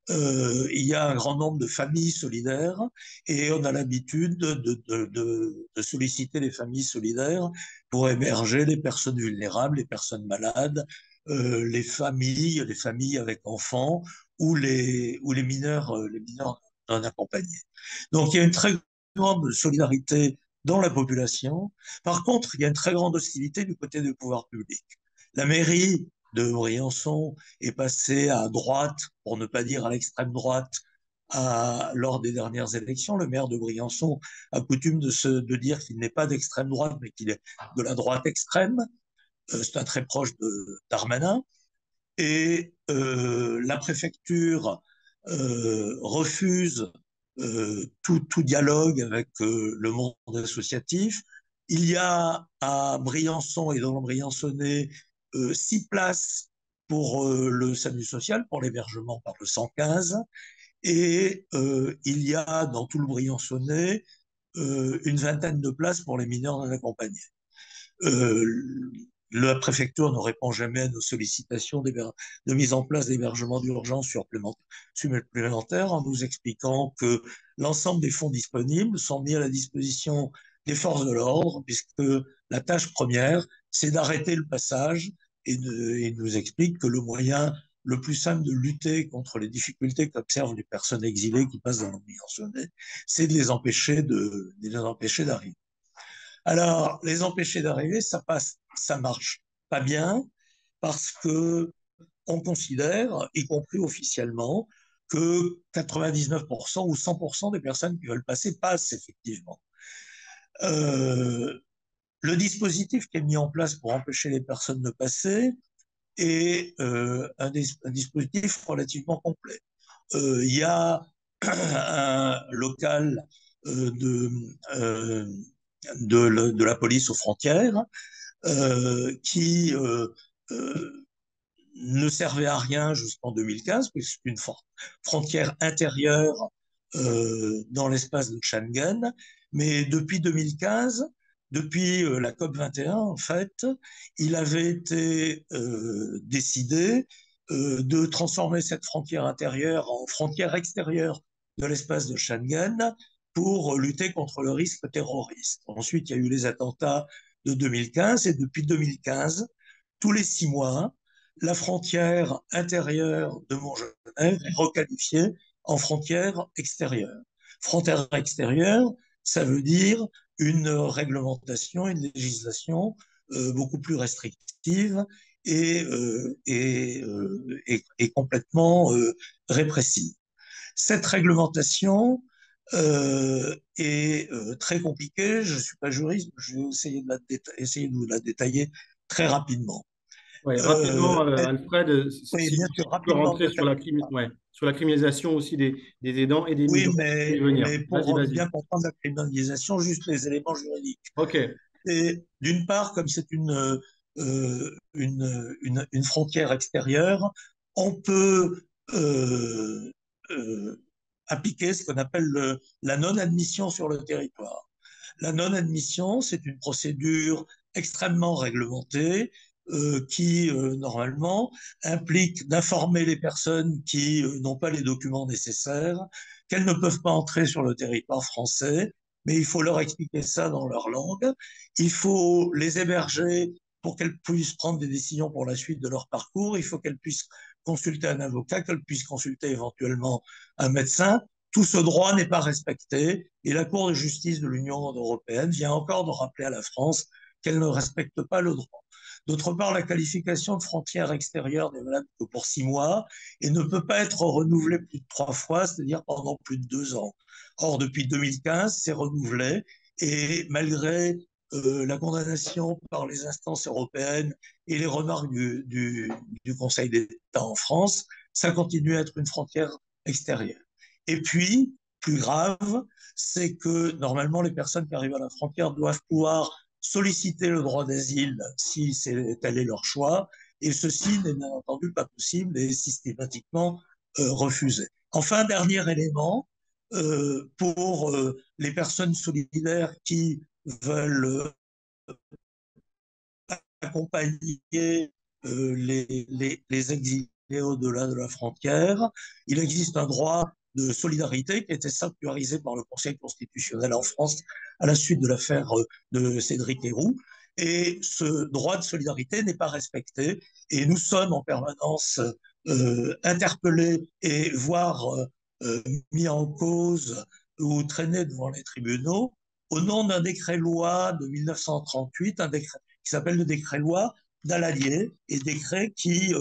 il y a un grand nombre de familles solidaires et on a l'habitude de solliciter les familles solidaires pour héberger les personnes vulnérables, les personnes malades, les familles avec enfants ou les mineurs non accompagnés. Donc il y a une très grande solidarité dans la population. Par contre, il y a une très grande hostilité du côté du pouvoir public. La mairie de Briançon est passée à droite, pour ne pas dire à l'extrême droite, lors des dernières élections. Le maire de Briançon a coutume de dire qu'il n'est pas d'extrême droite, mais qu'il est de la droite extrême. C'est un très proche de Darmanin. Et la préfecture refuse tout dialogue avec le monde associatif. Il y a à Briançon et dans le Briançonnais 6 places pour le SAMU social, pour l'hébergement par le 115. Et il y a dans tout le Briançonnais une vingtaine de places pour les mineurs non accompagnés. La préfecture ne répond jamais à nos sollicitations de mise en place d'hébergements d'urgence supplémentaires en nous expliquant que l'ensemble des fonds disponibles sont mis à la disposition des forces de l'ordre, puisque la tâche première, c'est d'arrêter le passage et il nous explique que le moyen le plus simple de lutter contre les difficultés qu'observent les personnes exilées qui passent dans l'Ambiance, c'est de les empêcher d'arriver. Alors, les empêcher d'arriver, ça marche pas bien parce que on considère, y compris officiellement, que 99% ou 100% des personnes qui veulent passer passent effectivement. Le dispositif qui est mis en place pour empêcher les personnes de passer est un dispositif relativement complet. Il y a un local de, euh, de la police aux frontières qui ne servait à rien jusqu'en 2015, puisque c'est une frontière intérieure dans l'espace de Schengen. Mais depuis 2015, depuis la COP 21, en fait, il avait été décidé de transformer cette frontière intérieure en frontière extérieure de l'espace de Schengen pour lutter contre le risque terroriste. Ensuite, il y a eu les attentats de 2015 et depuis 2015, tous les 6 mois, la frontière intérieure de Montgenèvre est requalifiée en frontière extérieure. Frontière extérieure, ça veut dire une réglementation, une législation beaucoup plus restrictive et complètement répressive. Cette réglementation est très compliquée. Je ne suis pas juriste, je vais essayer de vous la détailler très rapidement. Ouais, rapidement, Alfred, Oui, si bien tu sûr, peux rapidement. rentrer sur sur la criminalisation aussi des aidants et des Oui, migrants. Je vais y venir. mais Vas-y, pour vas-y. bien comprendre la criminalisation, juste les éléments juridiques. OK. Et d'une part, comme c'est une frontière extérieure, on peut euh, appliquer ce qu'on appelle la non-admission sur le territoire. La non-admission, c'est une procédure extrêmement réglementée qui, normalement, implique d'informer les personnes qui n'ont pas les documents nécessaires qu'elles ne peuvent pas entrer sur le territoire français, mais il faut leur expliquer ça dans leur langue. Il faut les héberger pour qu'elles puissent prendre des décisions pour la suite de leur parcours. Il faut qu'elles puissent consulter un avocat, qu'elles puissent consulter éventuellement un médecin. Tout ce droit n'est pas respecté et la Cour de justice de l'Union européenne vient encore de rappeler à la France qu'elle ne respecte pas le droit. D'autre part, la qualification de frontière extérieure n'est valable que pour 6 mois et ne peut pas être renouvelée plus de 3 fois, c'est-à-dire pendant plus de 2 ans. Or, depuis 2015, c'est renouvelé et malgré la condamnation par les instances européennes et les remarques du Conseil d'État en France, ça continue à être une frontière extérieure. Et puis, plus grave, c'est que normalement, les personnes qui arrivent à la frontière doivent pouvoir solliciter le droit d'asile si c'est tel est leur choix, et ceci n'est bien entendu pas possible et systématiquement refusé. Enfin, dernier élément, pour les personnes solidaires qui veulent accompagner les exilés au-delà de la frontière. Il existe un droit de solidarité qui a été sanctuarisé par le Conseil constitutionnel en France à la suite de l'affaire de Cédric Herrou. Et ce droit de solidarité n'est pas respecté. Et nous sommes en permanence interpellés et voire mis en cause ou traînés devant les tribunaux au nom d'un décret-loi de 1938, un décret qui s'appelle le décret-loi d'Alalier, et décret qui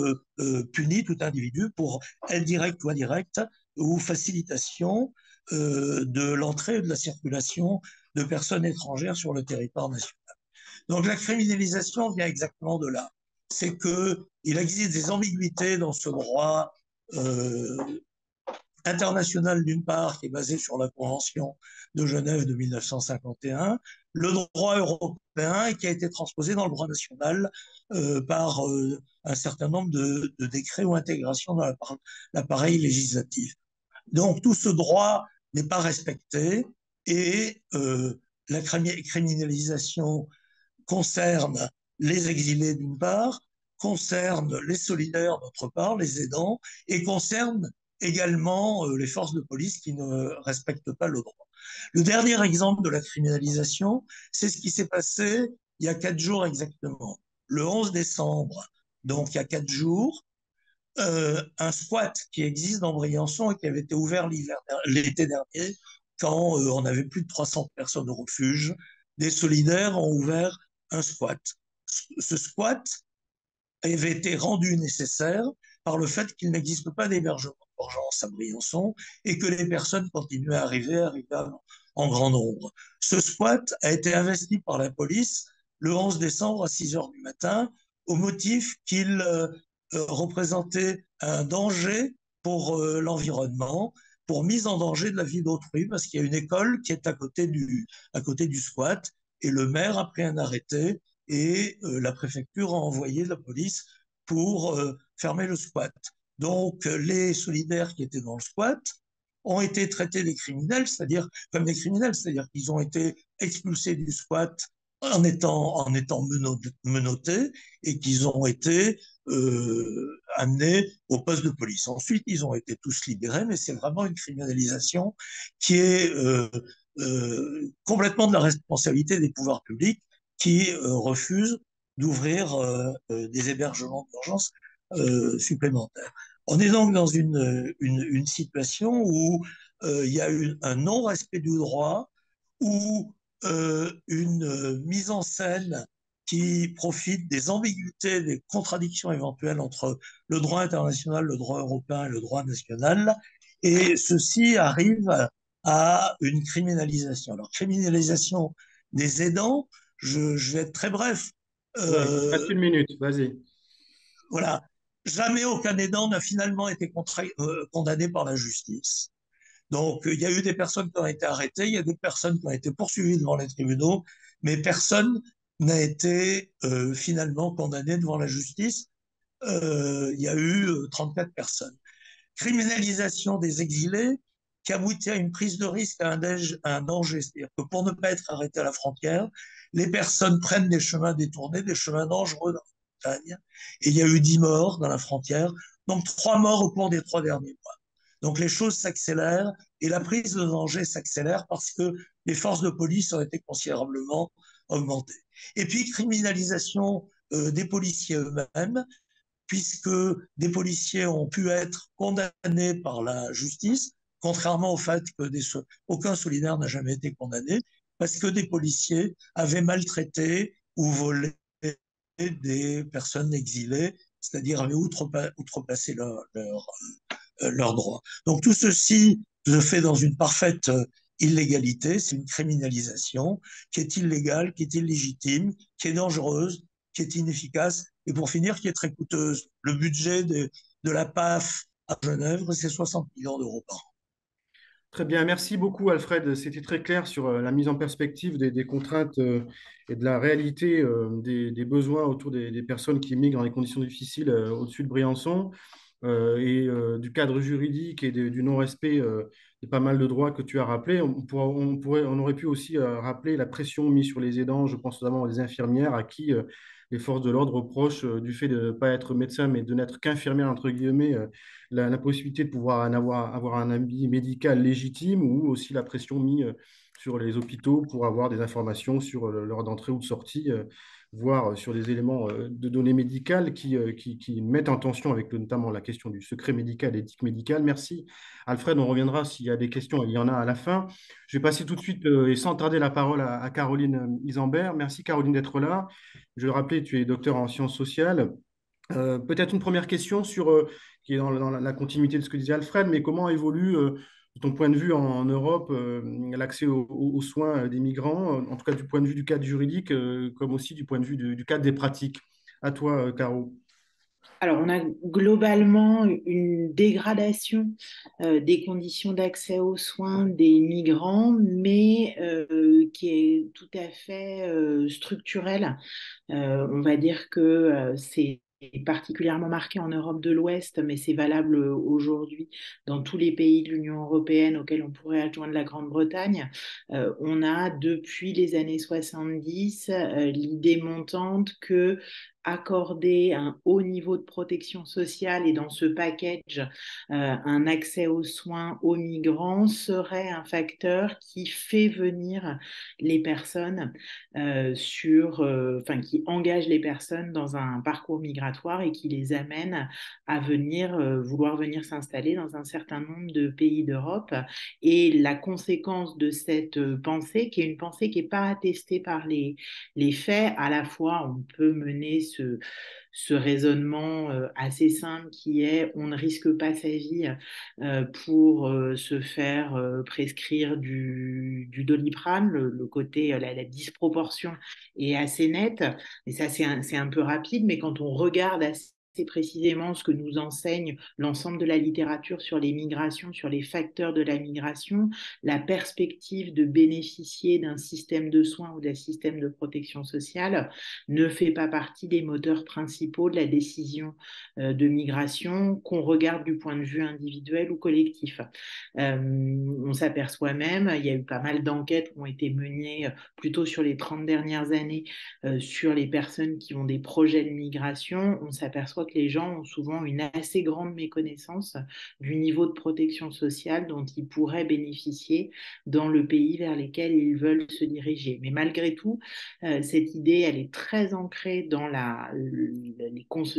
punit tout individu pour indirect ou indirect ou facilitation de l'entrée et de la circulation de personnes étrangères sur le territoire national. Donc la criminalisation vient exactement de là. C'est qu'il existe des ambiguïtés dans ce droit international d'une part, qui est basé sur la Convention de Genève de 1951, le droit européen et qui a été transposé dans le droit national par un certain nombre de décrets ou intégrations dans l'appareil législatif. Donc tout ce droit n'est pas respecté et la criminalisation concerne les exilés d'une part, concerne les solidaires d'autre part, les aidants, et concerne également les forces de police qui ne respectent pas le droit. Le dernier exemple de la criminalisation, c'est ce qui s'est passé il y a 4 jours exactement. Le 11 décembre, donc il y a 4 jours, un squat qui existe dans Briançon et qui avait été ouvert l'été dernier, quand on avait plus de 300 personnes au refuge, des solidaires ont ouvert un squat. Ce squat avait été rendu nécessaire par le fait qu'il n'existe pas d'hébergement d'urgence à Briançon et que les personnes continuent à arriver en grand nombre. Ce squat a été investi par la police le 11 décembre à 6 heures du matin au motif qu'il représentait un danger pour l'environnement, pour mise en danger de la vie d'autrui, parce qu'il y a une école qui est à côté du squat, et le maire a pris un arrêté et la préfecture a envoyé la police pour fermer le squat. Donc les solidaires qui étaient dans le squat ont été traités comme des criminels, c'est-à-dire qu'ils ont été expulsés du squat en étant menottés et qu'ils ont été amenés au poste de police. Ensuite, ils ont été tous libérés, mais c'est vraiment une criminalisation qui est complètement de la responsabilité des pouvoirs publics qui refusent d'ouvrir des hébergements d'urgence supplémentaires. On est donc dans une situation où il y a un non-respect du droit, où une mise en scène qui profite des ambiguïtés, des contradictions éventuelles entre le droit international, le droit européen et le droit national, et ceci arrive à une criminalisation. Alors, criminalisation des aidants, je vais être très bref. Ouais, reste une minute, vas-y. Voilà. Jamais aucun aidant n'a finalement été condamné par la justice. Donc, il y a eu des personnes qui ont été arrêtées, il y a des personnes qui ont été poursuivies devant les tribunaux, mais personne n'a été finalement condamné devant la justice. Il y a eu 34 personnes. Criminalisation des exilés qui aboutit à une prise de risque, à un danger. C'est-à-dire que pour ne pas être arrêté à la frontière, les personnes prennent des chemins détournés, des chemins dangereux dans la montagne. Et il y a eu 10 morts dans la frontière, donc 3 morts au cours des 3 derniers mois. Donc les choses s'accélèrent et la prise de danger s'accélère parce que les forces de police ont été considérablement augmentées. Et puis criminalisation des policiers eux-mêmes, puisque des policiers ont pu être condamnés par la justice, contrairement au fait que aucun solidaire n'a jamais été condamné, parce que des policiers avaient maltraité ou volé des personnes exilées, c'est-à-dire avaient outrepassé leurs droits. Donc tout ceci se fait dans une parfaite illégalité, c'est une criminalisation qui est illégale, qui est illégitime, qui est dangereuse, qui est inefficace et pour finir qui est très coûteuse. Le budget de la PAF à Genève, c'est 60 millions d'euros par an. Très bien, merci beaucoup Alfred. C'était très clair sur la mise en perspective des contraintes et de la réalité des besoins autour des personnes qui migrent dans des conditions difficiles au-dessus de Briançon du cadre juridique et du non-respect de pas mal de droits que tu as rappelés. On aurait pu aussi rappeler la pression mise sur les aidants, je pense notamment aux infirmières à qui les forces de l'ordre reprochent du fait de ne pas être médecin mais de n'être qu'infirmière, entre guillemets, la possibilité de pouvoir avoir un avis médical légitime ou aussi la pression mise sur les hôpitaux pour avoir des informations sur l'heure d'entrée ou de sortie, voire sur des éléments de données médicales qui mettent en tension avec notamment la question du secret médical et l'éthique médicale. Merci Alfred, on reviendra s'il y a des questions, il y en a à la fin. Je vais passer tout de suite et sans tarder la parole à Caroline Isambert. Merci Caroline d'être là. Je le rappelais, tu es docteur en sciences sociales. Peut-être une première question qui est dans la continuité de ce que disait Alfred, mais comment évolue, de ton point de vue en Europe, l'accès aux soins des migrants, en tout cas du point de vue du cadre juridique, comme aussi du point de vue du cadre des pratiques. À toi, Caro. Alors, on a globalement une dégradation des conditions d'accès aux soins des migrants, mais qui est tout à fait structurelle. On va dire que c'est particulièrement marqué en Europe de l'Ouest, mais c'est valable aujourd'hui dans tous les pays de l'Union européenne auxquels on pourrait adjoindre la Grande-Bretagne. On a depuis les années 70 l'idée montante que accorder un haut niveau de protection sociale et dans ce package un accès aux soins aux migrants serait un facteur qui fait venir les personnes qui engage les personnes dans un parcours migratoire et qui les amène à vouloir venir s'installer dans un certain nombre de pays d'Europe. Et la conséquence de cette pensée, qui est une pensée qui n'est pas attestée par les faits, à la fois on peut mener ce raisonnement assez simple qui est on ne risque pas sa vie pour se faire prescrire du Doliprane, le côté, la disproportion est assez nette, et ça c'est un peu rapide, mais quand on regarde assez précisément ce que nous enseigne l'ensemble de la littérature sur les migrations, sur les facteurs de la migration, la perspective de bénéficier d'un système de soins ou d'un système de protection sociale ne fait pas partie des moteurs principaux de la décision de migration, qu'on regarde du point de vue individuel ou collectif. On s'aperçoit même, il y a eu pas mal d'enquêtes qui ont été menées plutôt sur les 30 dernières années sur les personnes qui ont des projets de migration. On s'aperçoit que les gens ont souvent une assez grande méconnaissance du niveau de protection sociale dont ils pourraient bénéficier dans le pays vers lequel ils veulent se diriger. Mais malgré tout, cette idée, elle est très ancrée dans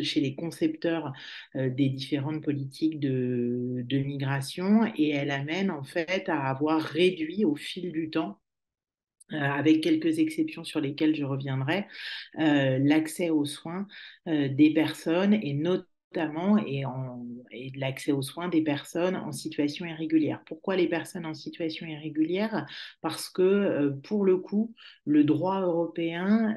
chez les concepteurs des différentes politiques de migration et elle amène en fait à avoir réduit au fil du temps avec quelques exceptions sur lesquelles je reviendrai, l'accès aux soins des personnes et notamment et de l'accès aux soins des personnes en situation irrégulière. Pourquoi les personnes en situation irrégulière? Parce que pour le coup, le droit européen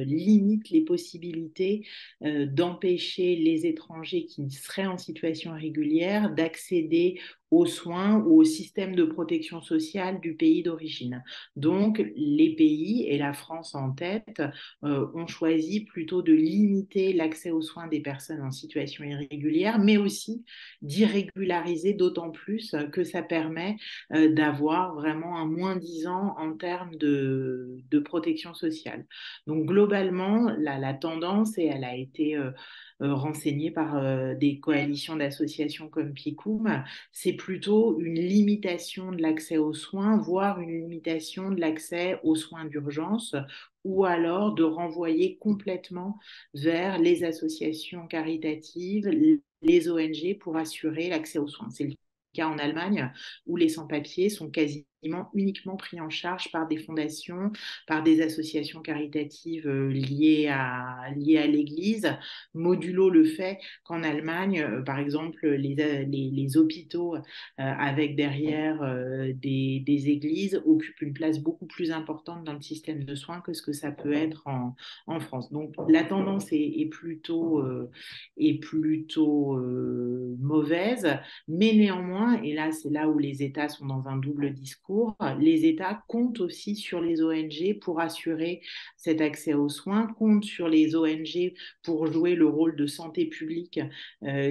limite les possibilités d'empêcher les étrangers qui seraient en situation irrégulière d'accéder aux soins ou au système de protection sociale du pays d'origine. Donc, les pays, et la France en tête, ont choisi plutôt de limiter l'accès aux soins des personnes en situation irrégulière, mais aussi d'irrégulariser d'autant plus que ça permet d'avoir vraiment un moins-disant en termes de protection sociale. Donc, globalement, la tendance, et elle a été renseignée par des coalitions d'associations comme PICUM, c'est plutôt une limitation de l'accès aux soins, voire une limitation de l'accès aux soins d'urgence, ou alors de renvoyer complètement vers les associations caritatives, les ONG pour assurer l'accès aux soins. C'est le cas en Allemagne, où les sans-papiers sont quasiment uniquement pris en charge par des fondations, par des associations caritatives liées à l'Église, modulo le fait qu'en Allemagne, par exemple, les hôpitaux avec derrière des églises occupent une place beaucoup plus importante dans le système de soins que ce que ça peut être en France. Donc la tendance est plutôt mauvaise, mais néanmoins, et là c'est là où les États sont dans un double discours, les États comptent aussi sur les ONG pour assurer cet accès aux soins, comptent sur les ONG pour jouer le rôle de santé publique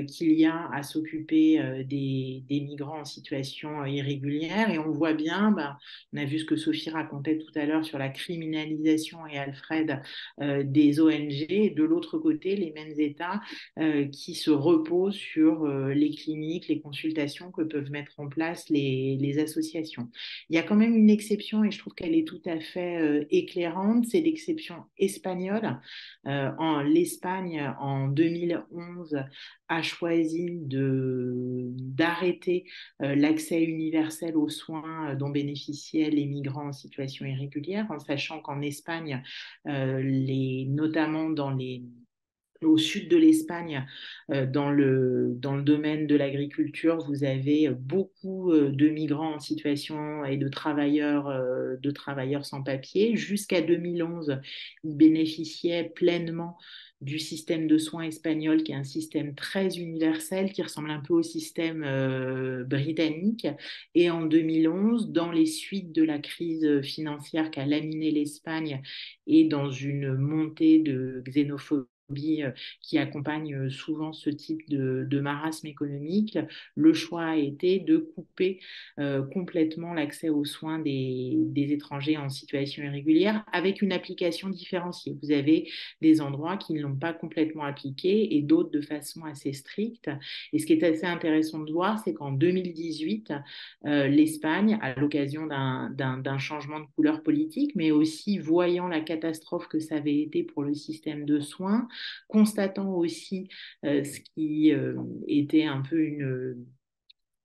qu'il y a à s'occuper des migrants en situation irrégulière. Et on voit bien, on a vu ce que Sophie racontait tout à l'heure sur la criminalisation et Alfred des ONG, et de l'autre côté, les mêmes États qui se reposent sur les cliniques, les consultations que peuvent mettre en place les associations. Il y a quand même une exception, et je trouve qu'elle est tout à fait éclairante, c'est l'exception espagnole. L'Espagne, en 2011, a choisi d'arrêter l'accès universel aux soins dont bénéficiaient les migrants en situation irrégulière, en sachant qu'en Espagne, notamment au sud de l'Espagne, dans le domaine de l'agriculture, vous avez beaucoup de migrants en situation et de travailleurs sans papier. Jusqu'à 2011, ils bénéficiaient pleinement du système de soins espagnol, qui est un système très universel, qui ressemble un peu au système britannique. Et en 2011, dans les suites de la crise financière qu'a laminé l'Espagne et dans une montée de xénophobie qui accompagne souvent ce type de marasme économique, le choix a été de couper complètement l'accès aux soins des étrangers en situation irrégulière, avec une application différenciée. Vous avez des endroits qui ne l'ont pas complètement appliqué et d'autres de façon assez stricte. Et ce qui est assez intéressant de voir, c'est qu'en 2018, l'Espagne, à l'occasion d'un changement de couleur politique, mais aussi voyant la catastrophe que ça avait été pour le système de soins, constatant aussi ce qui était un peu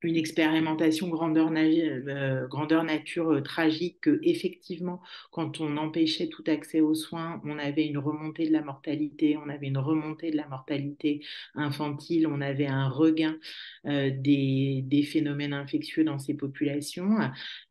une expérimentation grandeur nature tragique, que effectivement, quand on empêchait tout accès aux soins, on avait une remontée de la mortalité, infantile, on avait un regain des phénomènes infectieux dans ces populations.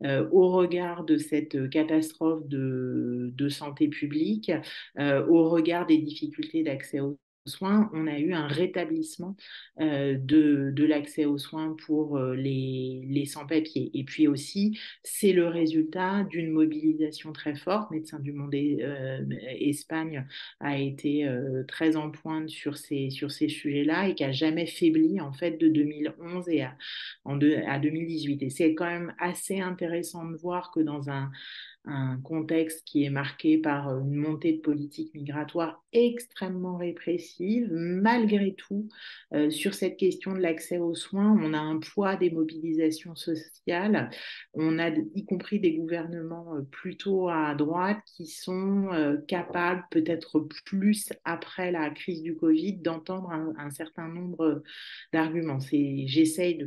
Au regard de cette catastrophe de santé publique, au regard des difficultés d'accès aux soins, on a eu un rétablissement de l'accès aux soins pour les sans-papiers. Et puis aussi, c'est le résultat d'une mobilisation très forte. Médecins du Monde Espagne a été très en pointe sur ces sujets-là, et qui n'a jamais faibli en fait de 2011 à 2018. Et c'est quand même assez intéressant de voir que dans un contexte qui est marqué par une montée de politique migratoire extrêmement répressive, malgré tout, sur cette question de l'accès aux soins, on a un poids des mobilisations sociales, on a y compris des gouvernements plutôt à droite qui sont capables, peut-être plus après la crise du Covid, d'entendre un certain nombre d'arguments. J'essaye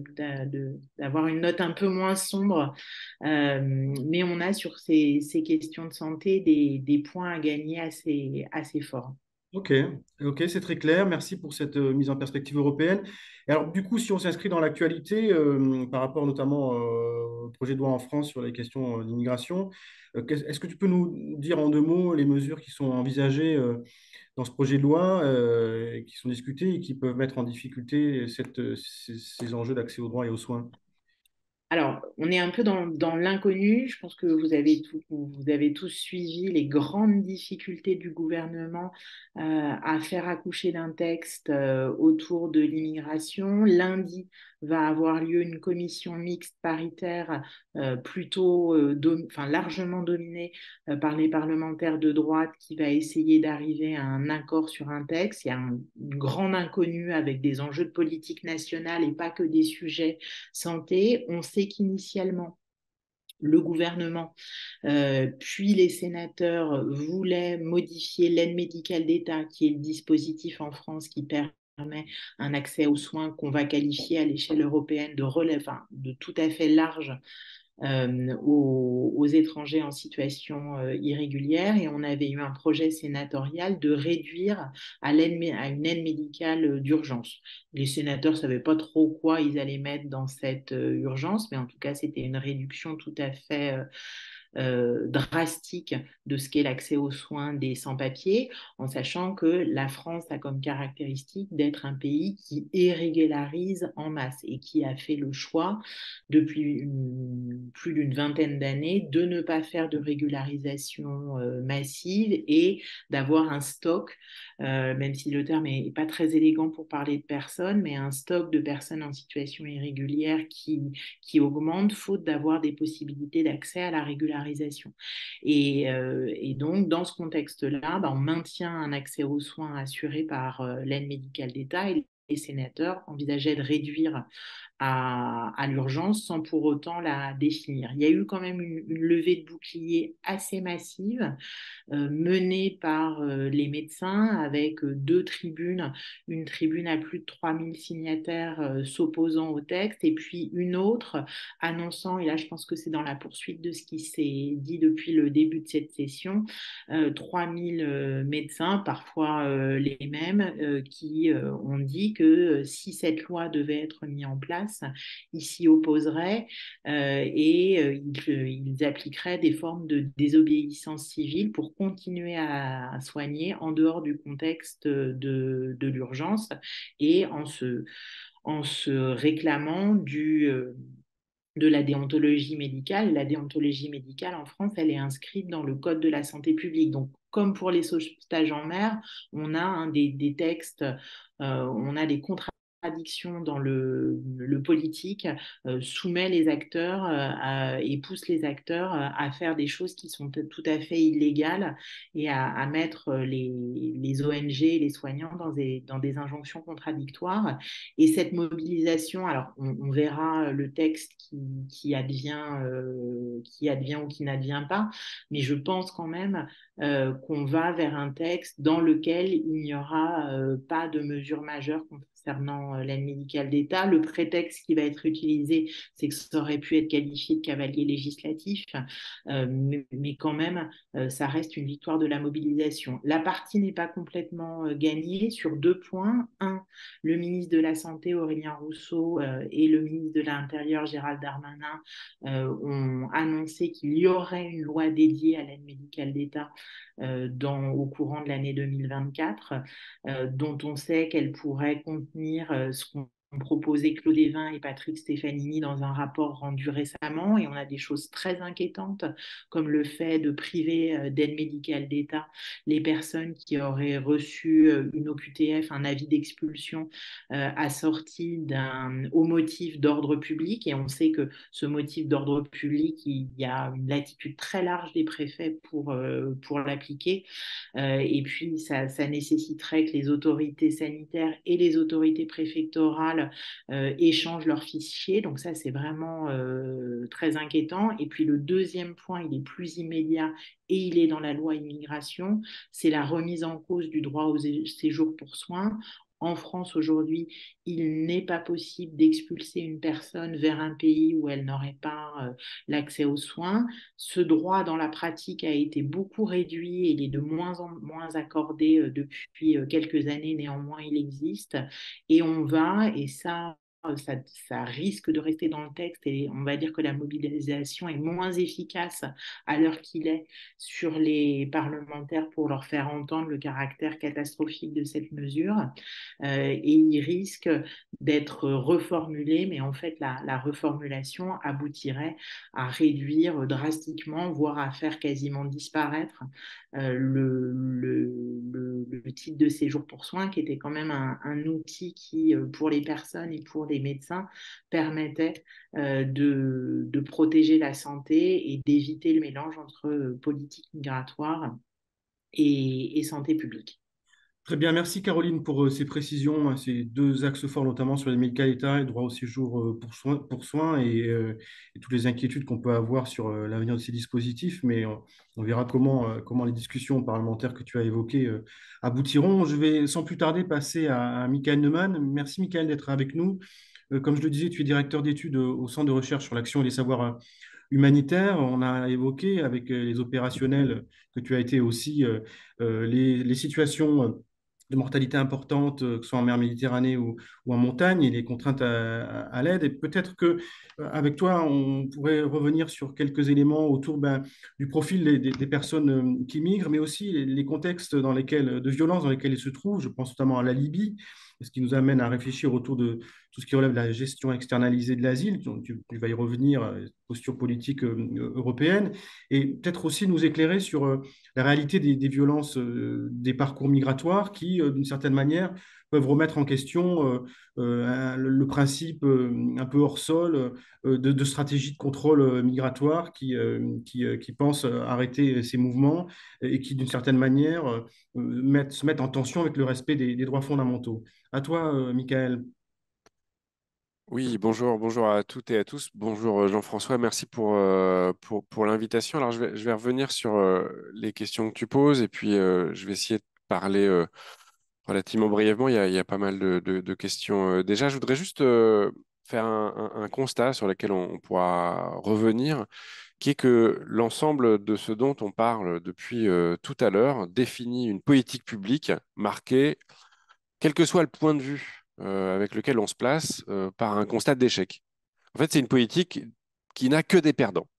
d'avoir une note un peu moins sombre, mais on a sur ces questions de santé des points à gagner assez forts. Ok, ok, c'est très clair. Merci pour cette mise en perspective européenne. Et alors, du coup, si on s'inscrit dans l'actualité, par rapport notamment au projet de loi en France sur les questions d'immigration, est-ce que tu peux nous dire en 2 mots les mesures qui sont envisagées dans ce projet de loi, qui sont discutées et qui peuvent mettre en difficulté ces enjeux d'accès aux droits et aux soins? Alors, on est un peu dans l'inconnu. Je pense que vous avez tous suivi les grandes difficultés du gouvernement à faire accoucher d'un texte autour de l'immigration. Lundi va avoir lieu une commission mixte paritaire largement dominée par les parlementaires de droite, qui va essayer d'arriver à un accord sur un texte. Il y a une grande inconnue avec des enjeux de politique nationale et pas que des sujets santé. On sait qu'initialement, le gouvernement, puis les sénateurs voulaient modifier l'aide médicale d'État, qui est le dispositif en France qui permet un accès aux soins qu'on va qualifier à l'échelle européenne de relève, de tout à fait large, aux étrangers en situation irrégulière, et on avait eu un projet sénatorial de réduire à une aide médicale d'urgence. Les sénateurs ne savaient pas trop quoi ils allaient mettre dans cette urgence, mais en tout cas, c'était une réduction tout à fait drastique de ce qu'est l'accès aux soins des sans-papiers, en sachant que la France a comme caractéristique d'être un pays qui irrégularise en masse et qui a fait le choix depuis plus d'une vingtaine d'années de ne pas faire de régularisation massive et d'avoir un stock, même si le terme n'est pas très élégant pour parler de personnes, mais un stock de personnes en situation irrégulière qui augmente faute d'avoir des possibilités d'accès à la régularisation. Et donc, dans ce contexte-là, on maintient un accès aux soins assuré par l'aide médicale d'État, et les sénateurs envisageaient de réduire à l'urgence sans pour autant la définir. Il y a eu quand même une levée de bouclier assez massive menée par les médecins avec deux tribunes, une tribune à plus de 3000 signataires s'opposant au texte, et puis une autre annonçant, et là je pense que c'est dans la poursuite de ce qui s'est dit depuis le début de cette session, 3000 médecins, parfois les mêmes, qui ont dit que si cette loi devait être mise en place, ils s'y opposeraient et ils appliqueraient des formes de désobéissance civile pour continuer à soigner en dehors du contexte de l'urgence, et en se réclamant de la déontologie médicale. La déontologie médicale en France, elle est inscrite dans le Code de la santé publique. Donc, comme pour les sauvetages en mer, on a des textes, on a des contradictions dans le politique, soumet les acteurs et pousse les acteurs à faire des choses qui sont tout à fait illégales, et à mettre les ONG et les soignants dans des injonctions contradictoires. Et cette mobilisation, alors on verra le texte qui advient ou qui n'advient pas, mais je pense quand même qu'on va vers un texte dans lequel il n'y aura pas de mesures majeures concernant l'aide médicale d'État. Le prétexte qui va être utilisé, c'est que ça aurait pu être qualifié de cavalier législatif, mais quand même, ça reste une victoire de la mobilisation. La partie n'est pas complètement gagnée sur deux points. Un, le ministre de la Santé, Aurélien Rousseau, et le ministre de l'Intérieur, Gérald Darmanin, ont annoncé qu'il y aurait une loi dédiée à l'aide médicale d'État au courant de l'année 2024, dont on sait qu'elle pourrait contenir ce qu'on proposé Claude Évin et Patrick Stefanini dans un rapport rendu récemment, et on a des choses très inquiétantes comme le fait de priver d'aide médicale d'État les personnes qui auraient reçu une OQTF, un avis d'expulsion assorti au motif d'ordre public, et on sait que ce motif d'ordre public, il y a une latitude très large des préfets pour l'appliquer, et puis ça nécessiterait que les autorités sanitaires et les autorités préfectorales échangent leurs fichiers. Donc ça, c'est vraiment très inquiétant. Et puis le deuxième point, il est plus immédiat et il est dans la loi immigration, c'est la remise en cause du droit au séjour pour soins. En France, aujourd'hui, il n'est pas possible d'expulser une personne vers un pays où elle n'aurait pas l'accès aux soins. Ce droit, dans la pratique, a été beaucoup réduit et il est de moins en moins accordé depuis quelques années. Néanmoins, il existe. Et on va, et ça risque de rester dans le texte, et on va dire que la mobilisation est moins efficace à l'heure qu'il est sur les parlementaires pour leur faire entendre le caractère catastrophique de cette mesure. Et il risque d'être reformulé, mais en fait, la reformulation aboutirait à réduire drastiquement, voire à faire quasiment disparaître le titre de séjour pour soins, qui était quand même un outil qui, pour les personnes et pour les médecins, permettait de protéger la santé et d'éviter le mélange entre politique migratoire et santé publique. Très bien, merci Caroline pour ces précisions, hein, ces deux axes forts, notamment sur les médicales d'État et droit au séjour pour soins et toutes les inquiétudes qu'on peut avoir sur l'avenir de ces dispositifs. Mais on verra comment les discussions parlementaires que tu as évoquées aboutiront. Je vais sans plus tarder passer à Michael Neumann. Merci Michael d'être avec nous. Comme je le disais, tu es directeur d'études au Centre de recherche sur l'action et les savoirs humanitaire. On a évoqué avec les opérationnels que tu as été aussi les situations de mortalité importante, que ce soit en mer Méditerranée ou en montagne, et les contraintes à l'aide. Et peut-être que avec toi, on pourrait revenir sur quelques éléments autour du profil des personnes qui migrent, mais aussi les contextes de violence dans lesquels ils se trouvent. Je pense notamment à la Libye, ce qui nous amène à réfléchir autour de tout ce qui relève de la gestion externalisée de l'asile. Tu vas y revenir, posture politique européenne, et peut-être aussi nous éclairer sur la réalité des violences, des parcours migratoires qui, d'une certaine manière, peuvent remettre en question le principe un peu hors sol de stratégie de contrôle migratoire qui pense arrêter ces mouvements et qui, d'une certaine manière, se mettent en tension avec le respect des droits fondamentaux. À toi, Michael. Oui, bonjour à toutes et à tous. Bonjour Jean-François, merci pour l'invitation. Alors je vais revenir sur les questions que tu poses et puis je vais essayer de parler relativement brièvement. Il y a pas mal de questions. Déjà, je voudrais juste faire un constat sur lequel on pourra revenir, qui est que l'ensemble de ce dont on parle depuis tout à l'heure définit une politique publique marquée, quel que soit le point de vue avec lequel on se place, par un constat d'échec. En fait, c'est une politique qui n'a que des perdants.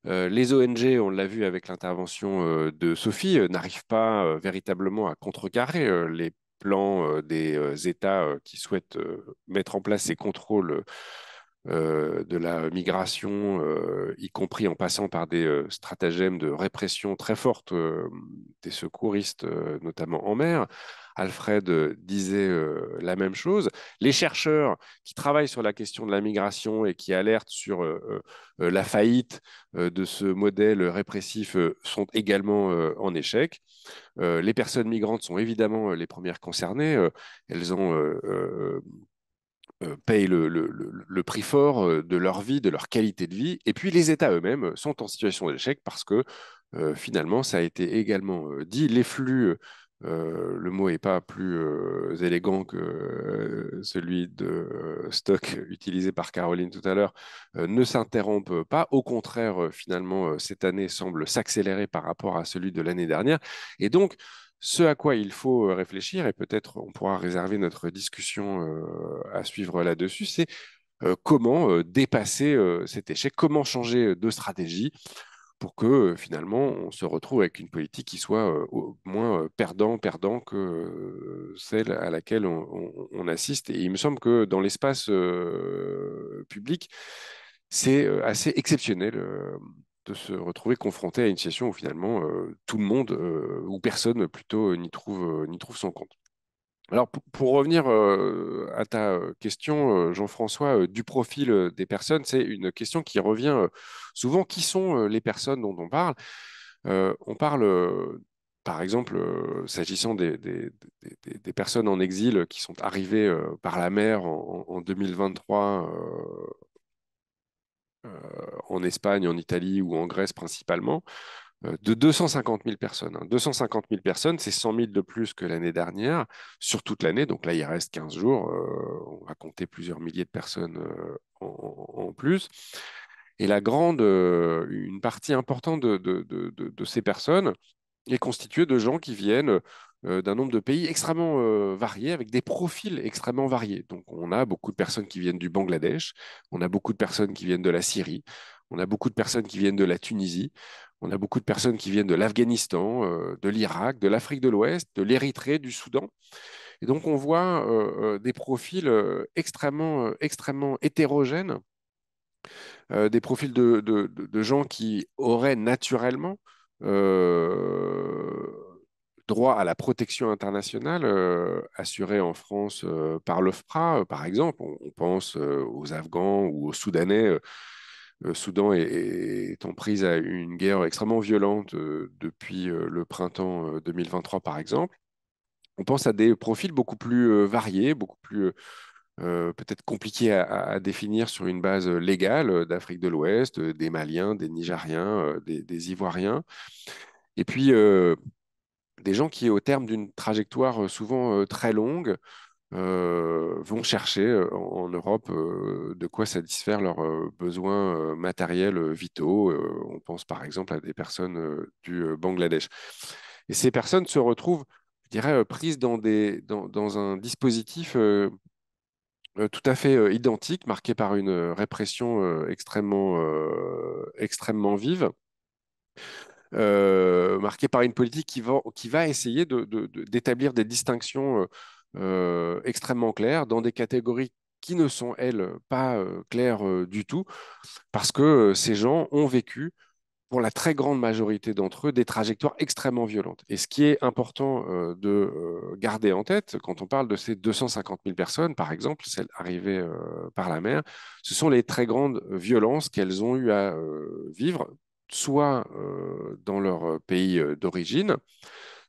Les ONG, on l'a vu avec l'intervention de Sophie, n'arrivent pas véritablement à contrecarrer les plans des États qui souhaitent mettre en place ces contrôles de la migration, y compris en passant par des stratagèmes de répression très fortes des secouristes, notamment en mer. Alfred disait la même chose. Les chercheurs qui travaillent sur la question de la migration et qui alertent sur la faillite de ce modèle répressif sont également en échec. Les personnes migrantes sont évidemment les premières concernées. Elles ont payent le prix fort de leur vie, de leur qualité de vie. Et puis les États eux-mêmes sont en situation d'échec parce que finalement, ça a été également dit, les flux, le mot n'est pas plus élégant que celui de stock utilisé par Caroline tout à l'heure, ne s'interrompent pas. Au contraire, finalement, cette année semble s'accélérer par rapport à celui de l'année dernière. Et donc, ce à quoi il faut réfléchir, et peut-être on pourra réserver notre discussion à suivre là-dessus, c'est comment dépasser cet échec, comment changer de stratégie pour que finalement on se retrouve avec une politique qui soit au moins perdant que celle à laquelle on assiste. Et il me semble que dans l'espace public, c'est assez exceptionnel de se retrouver confronté à une situation où finalement tout le monde, ou personne plutôt, n'y trouve son compte. Alors, pour revenir à ta question, Jean-François, du profil des personnes, c'est une question qui revient souvent. Qui sont les personnes dont on parle? On parle, par exemple, s'agissant des personnes en exil qui sont arrivées par la mer en 2023 en Espagne, en Italie ou en Grèce principalement, de 250 000 personnes. 250 000 personnes, c'est 100 000 de plus que l'année dernière, sur toute l'année. Donc là, il reste 15 jours. On va compter plusieurs milliers de personnes en plus. Et une partie importante de ces personnes est constituée de gens qui viennent d'un nombre de pays extrêmement variés, avec des profils extrêmement variés. Donc, on a beaucoup de personnes qui viennent du Bangladesh, on a beaucoup de personnes qui viennent de la Syrie, on a beaucoup de personnes qui viennent de la Tunisie, on a beaucoup de personnes qui viennent de l'Afghanistan, de l'Irak, de l'Afrique de l'Ouest, de l'Érythrée, du Soudan. Et donc, on voit des profils extrêmement hétérogènes, des profils de gens qui auraient naturellement euh, droit à la protection internationale assurée en France par l'OFPRA, par exemple. On pense aux Afghans ou aux Soudanais. Le Soudan est en prise à une guerre extrêmement violente depuis le printemps 2023, par exemple. On pense à des profils beaucoup plus variés, beaucoup plus peut-être compliqués à définir sur une base légale, d'Afrique de l'Ouest, des Maliens, des Nigériens, des Ivoiriens. Et puis, des gens qui, au terme d'une trajectoire souvent très longue, vont chercher en Europe de quoi satisfaire leurs besoins matériels vitaux. On pense par exemple à des personnes du Bangladesh. Et ces personnes se retrouvent, je dirais, prises dans un dispositif tout à fait identique, marqué par une répression extrêmement vive, marqué par une politique qui va essayer d'établir des distinctions extrêmement claires dans des catégories qui ne sont, elles, pas claires du tout, parce que ces gens ont vécu, pour la très grande majorité d'entre eux, des trajectoires extrêmement violentes. Et ce qui est important de garder en tête, quand on parle de ces 250 000 personnes, par exemple, celles arrivées par la mer, ce sont les très grandes violences qu'elles ont eu à vivre, soit dans leur pays d'origine,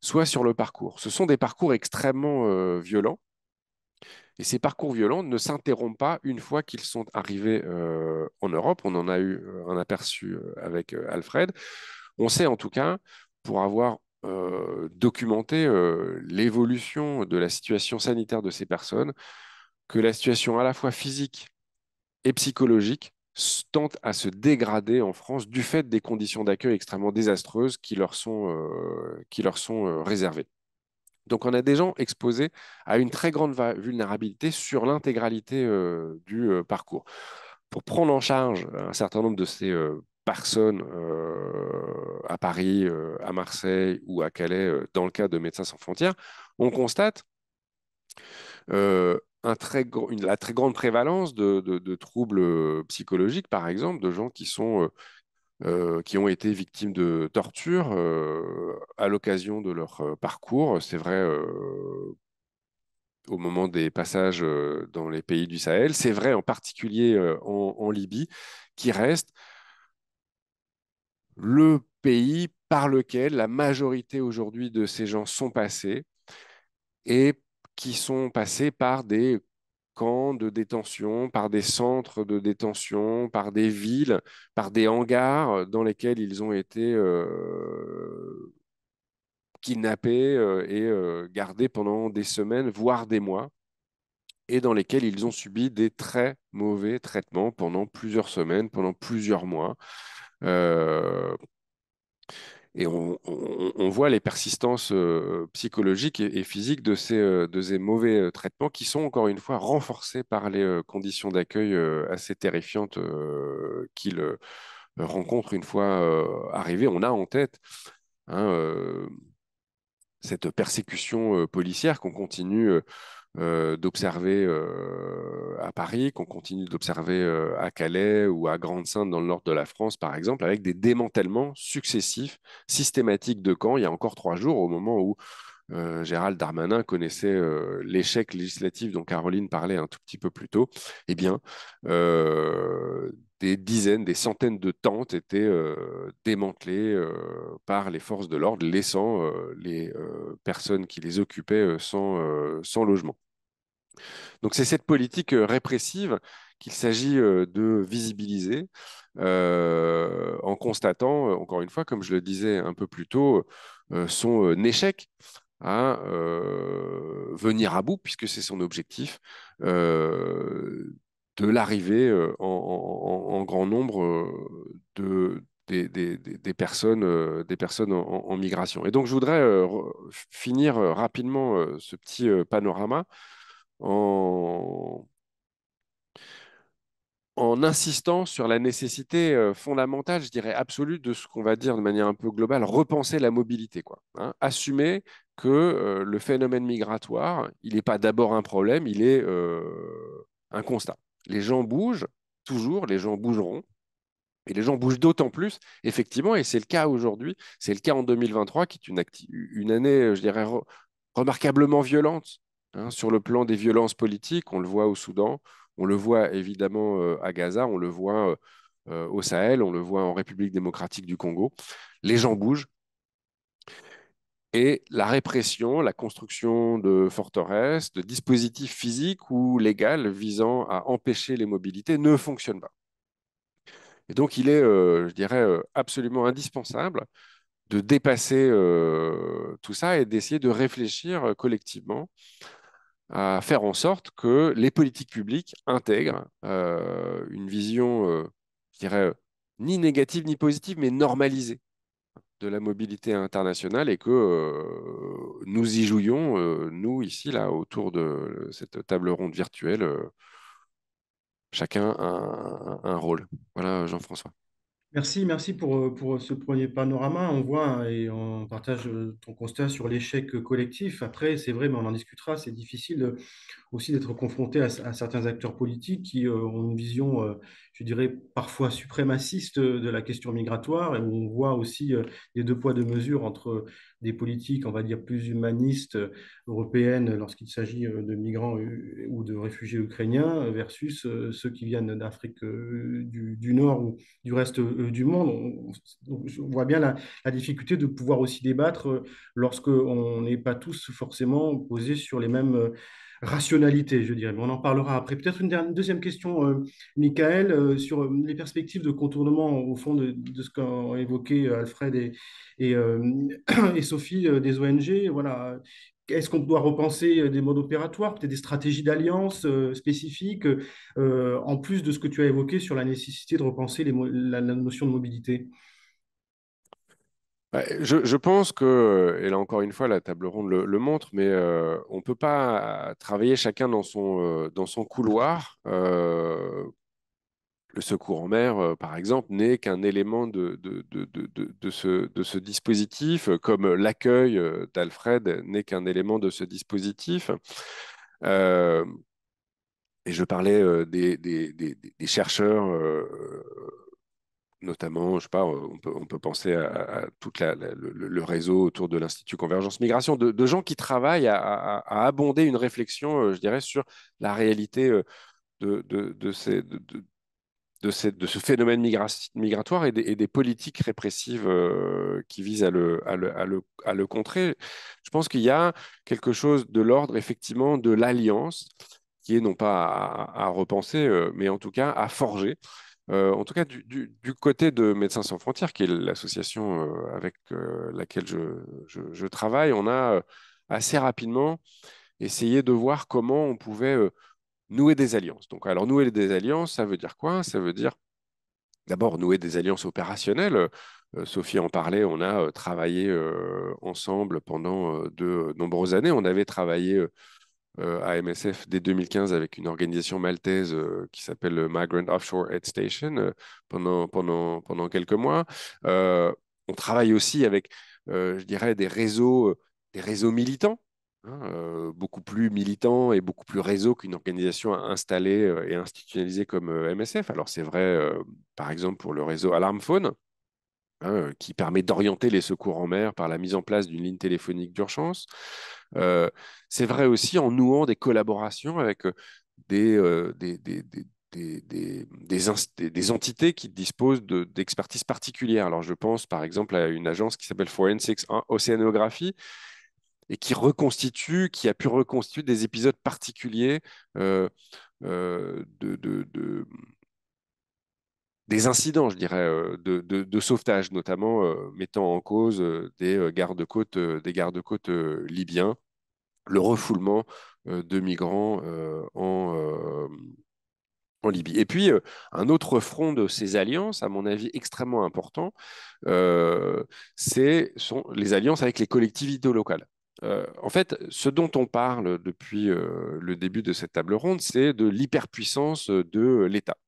soit sur le parcours. Ce sont des parcours extrêmement violents. Et ces parcours violents ne s'interrompent pas une fois qu'ils sont arrivés en Europe. On en a eu un aperçu avec Alfred. On sait en tout cas, pour avoir documenté l'évolution de la situation sanitaire de ces personnes, que la situation à la fois physique et psychologique tente à se dégrader en France du fait des conditions d'accueil extrêmement désastreuses qui leur sont réservées. Donc, on a des gens exposés à une très grande vulnérabilité sur l'intégralité du parcours. Pour prendre en charge un certain nombre de ces personnes à Paris, à Marseille ou à Calais, dans le cas de Médecins sans frontières, on constate la très grande prévalence de troubles psychologiques, par exemple, de gens qui ont été victimes de torture à l'occasion de leur parcours. C'est vrai au moment des passages dans les pays du Sahel. C'est vrai en particulier en Libye, qui reste le pays par lequel la majorité aujourd'hui de ces gens sont passés et qui sont passés par des camps de détention, par des centres de détention, par des villes, par des hangars dans lesquels ils ont été kidnappés et gardés pendant des semaines, voire des mois, et dans lesquels ils ont subi des très mauvais traitements pendant plusieurs semaines, pendant plusieurs mois. Euh, et on voit les persistances psychologiques et physiques de ces mauvais traitements qui sont encore une fois renforcés par les conditions d'accueil assez terrifiantes qu'ils rencontrent une fois arrivés. On a en tête hein, cette persécution policière qu'on continue d'observer à Paris, qu'on continue d'observer à Calais ou à Grande-Synthe dans le nord de la France, par exemple, avec des démantèlements successifs, systématiques de camps. Il y a encore 3 jours, au moment où Gérald Darmanin connaissait l'échec législatif dont Caroline parlait un tout petit peu plus tôt, eh bien, des dizaines, des centaines de tentes étaient démantelées par les forces de l'ordre, laissant les personnes qui les occupaient sans logement. Donc c'est cette politique répressive qu'il s'agit de visibiliser en constatant, encore une fois, comme je le disais un peu plus tôt, son échec à venir à bout, puisque c'est son objectif, de l'arrivée en grand nombre des personnes en migration. Et donc, je voudrais finir rapidement ce petit panorama en, en insistant sur la nécessité fondamentale, je dirais absolue, de ce qu'on va dire de manière un peu globale, repenser la mobilité, quoi, hein. Assumer que le phénomène migratoire, il n'est pas d'abord un problème, il est un constat. Les gens bougent, toujours, les gens bougeront, et les gens bougent d'autant plus, effectivement, et c'est le cas aujourd'hui, c'est le cas en 2023, qui est une année, je dirais, remarquablement violente hein, sur le plan des violences politiques. On le voit au Soudan, on le voit évidemment à Gaza, on le voit au Sahel, on le voit en République démocratique du Congo. Les gens bougent. Et la répression, la construction de forteresses, de dispositifs physiques ou légaux visant à empêcher les mobilités ne fonctionne pas. Et donc, il est, je dirais, absolument indispensable de dépasser tout ça et d'essayer de réfléchir collectivement à faire en sorte que les politiques publiques intègrent une vision, je dirais, ni négative ni positive, mais normalisée de la mobilité internationale et que nous y jouions, nous, ici, là, autour de cette table ronde virtuelle, chacun un rôle. Voilà, Jean-François. Merci pour ce premier panorama. On voit hein, et on partage ton constat sur l'échec collectif. Après, c'est vrai, mais on en discutera, c'est difficile aussi d'être confronté à certains acteurs politiques qui ont une vision, je dirais, parfois suprémaciste de la question migratoire, et où on voit aussi des deux poids, deux mesures entre des politiques, on va dire, plus humanistes européennes lorsqu'il s'agit de migrants ou de réfugiés ukrainiens versus ceux qui viennent d'Afrique du Nord ou du reste du monde. On voit bien la difficulté de pouvoir aussi débattre lorsqu'on n'est pas tous forcément posés sur les mêmes rationalité, je dirais. Mais on en parlera après. Peut-être une deuxième question, Michael, sur les perspectives de contournement, au fond, de ce qu'ont évoqué Alfred et, et Sophie des ONG. Voilà. Est-ce qu'on doit repenser des modes opératoires, peut-être des stratégies d'alliance spécifiques, en plus de ce que tu as évoqué sur la nécessité de repenser la notion de mobilité? Ouais, je pense que, et là encore une fois, la table ronde le montre, mais on ne peut pas travailler chacun dans son couloir. Le secours en mer, par exemple, n'est qu'un élément de ce dispositif, comme l'accueil d'Alfred n'est qu'un élément de ce dispositif. Euh, et je parlais des chercheurs notamment, je sais pas, on peut penser à tout le réseau autour de l'Institut Convergence Migration, de gens qui travaillent à abonder une réflexion, je dirais, sur la réalité de de ce phénomène migratoire et des politiques répressives qui visent à le contrer. Je pense qu'il y a quelque chose de l'ordre, effectivement, de l'alliance, qui est non pas à repenser, mais en tout cas à forger. En tout cas, du côté de Médecins sans frontières, qui est l'association avec laquelle je travaille, on a assez rapidement essayé de voir comment on pouvait nouer des alliances. Donc, alors, nouer des alliances, ça veut dire quoi? Ça veut dire d'abord nouer des alliances opérationnelles. Sophie en parlait, on a travaillé ensemble pendant de nombreuses années. On avait travaillé à MSF dès 2015 avec une organisation maltaise qui s'appelle le Migrant Offshore Aid Station pendant quelques mois. On travaille aussi avec, je dirais, des réseaux militants, hein, beaucoup plus militants et beaucoup plus réseaux qu'une organisation installée et institutionnalisée comme MSF. Alors c'est vrai, par exemple, pour le réseau Alarm Phone, hein, qui permet d'orienter les secours en mer par la mise en place d'une ligne téléphonique d'urgence. Euh, c'est vrai aussi en nouant des collaborations avec des, euh, des, des, des, des entités qui disposent d'expertise particulière. Alors, je pense par exemple à une agence qui s'appelle Forensics Océanographie et qui a pu reconstituer des épisodes particuliers euh, de des incidents, je dirais, de sauvetage, notamment mettant en cause des gardes-côtes libyens, le refoulement de migrants en Libye. Et puis, un autre front de ces alliances, à mon avis extrêmement important, euh, sont les alliances avec les collectivités locales. En fait, ce dont on parle depuis le début de cette table ronde, c'est de l'hyperpuissance de l'État.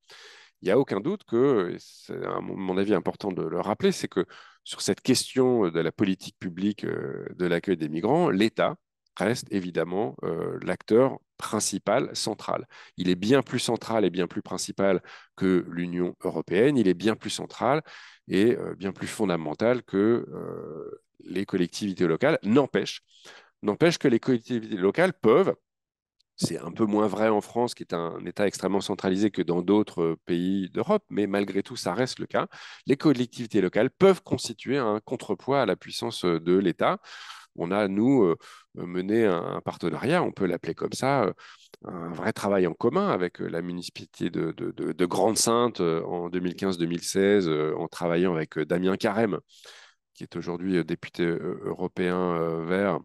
Il n'y a aucun doute que, et c'est à mon avis important de le rappeler, c'est que sur cette question de la politique publique de l'accueil des migrants, l'État reste évidemment l'acteur principal, central. Il est bien plus central et bien plus principal que l'Union européenne, il est bien plus central et bien plus fondamental que les collectivités locales. N'empêche que les collectivités locales peuvent, c'est un peu moins vrai en France, qui est un État extrêmement centralisé que dans d'autres pays d'Europe, mais malgré tout, ça reste le cas. Les collectivités locales peuvent constituer un contrepoids à la puissance de l'État. On a, nous, mené un partenariat, on peut l'appeler comme ça, un vrai travail en commun avec la municipalité de Grande-Sainte en 2015-2016, en travaillant avec Damien Carême, qui est aujourd'hui député européen vert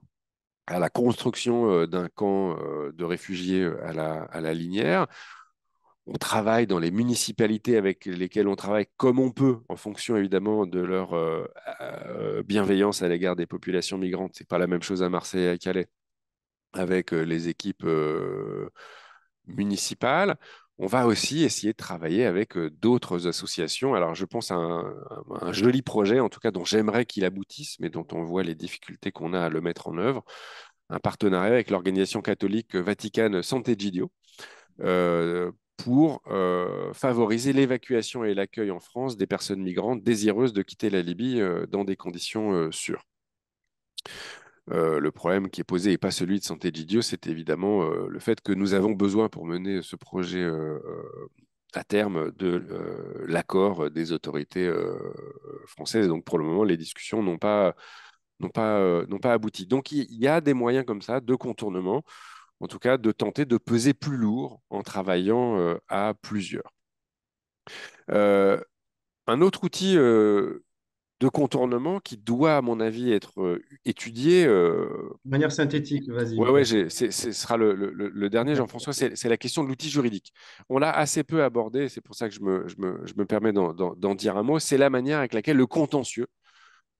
à la construction d'un camp de réfugiés à la Linière. On travaille dans les municipalités avec lesquelles on travaille comme on peut, en fonction évidemment de leur bienveillance à l'égard des populations migrantes. C'est pas la même chose à Marseille et à Calais avec les équipes municipales. On va aussi essayer de travailler avec d'autres associations. Alors, je pense à un joli projet, en tout cas, dont j'aimerais qu'il aboutisse, mais dont on voit les difficultés qu'on a à le mettre en œuvre. Un partenariat avec l'organisation catholique Vatican Sant'Egidio, pour favoriser l'évacuation et l'accueil en France des personnes migrantes désireuses de quitter la Libye dans des conditions sûres. Le problème qui est posé n'est pas celui de Sant'Egidio, c'est évidemment le fait que nous avons besoin pour mener ce projet à terme de l'accord des autorités françaises. Donc pour le moment, les discussions n'ont pas abouti. Donc il y a des moyens comme ça de contournement, en tout cas de tenter de peser plus lourd en travaillant à plusieurs. Un autre outil de contournement qui doit, à mon avis, être étudié. De manière synthétique, vas-y, Ouais, Michael. ce sera le dernier, Jean-François, c'est la question de l'outil juridique. On l'a assez peu abordé, c'est pour ça que je me permets d'en dire un mot. C'est la manière avec laquelle le contentieux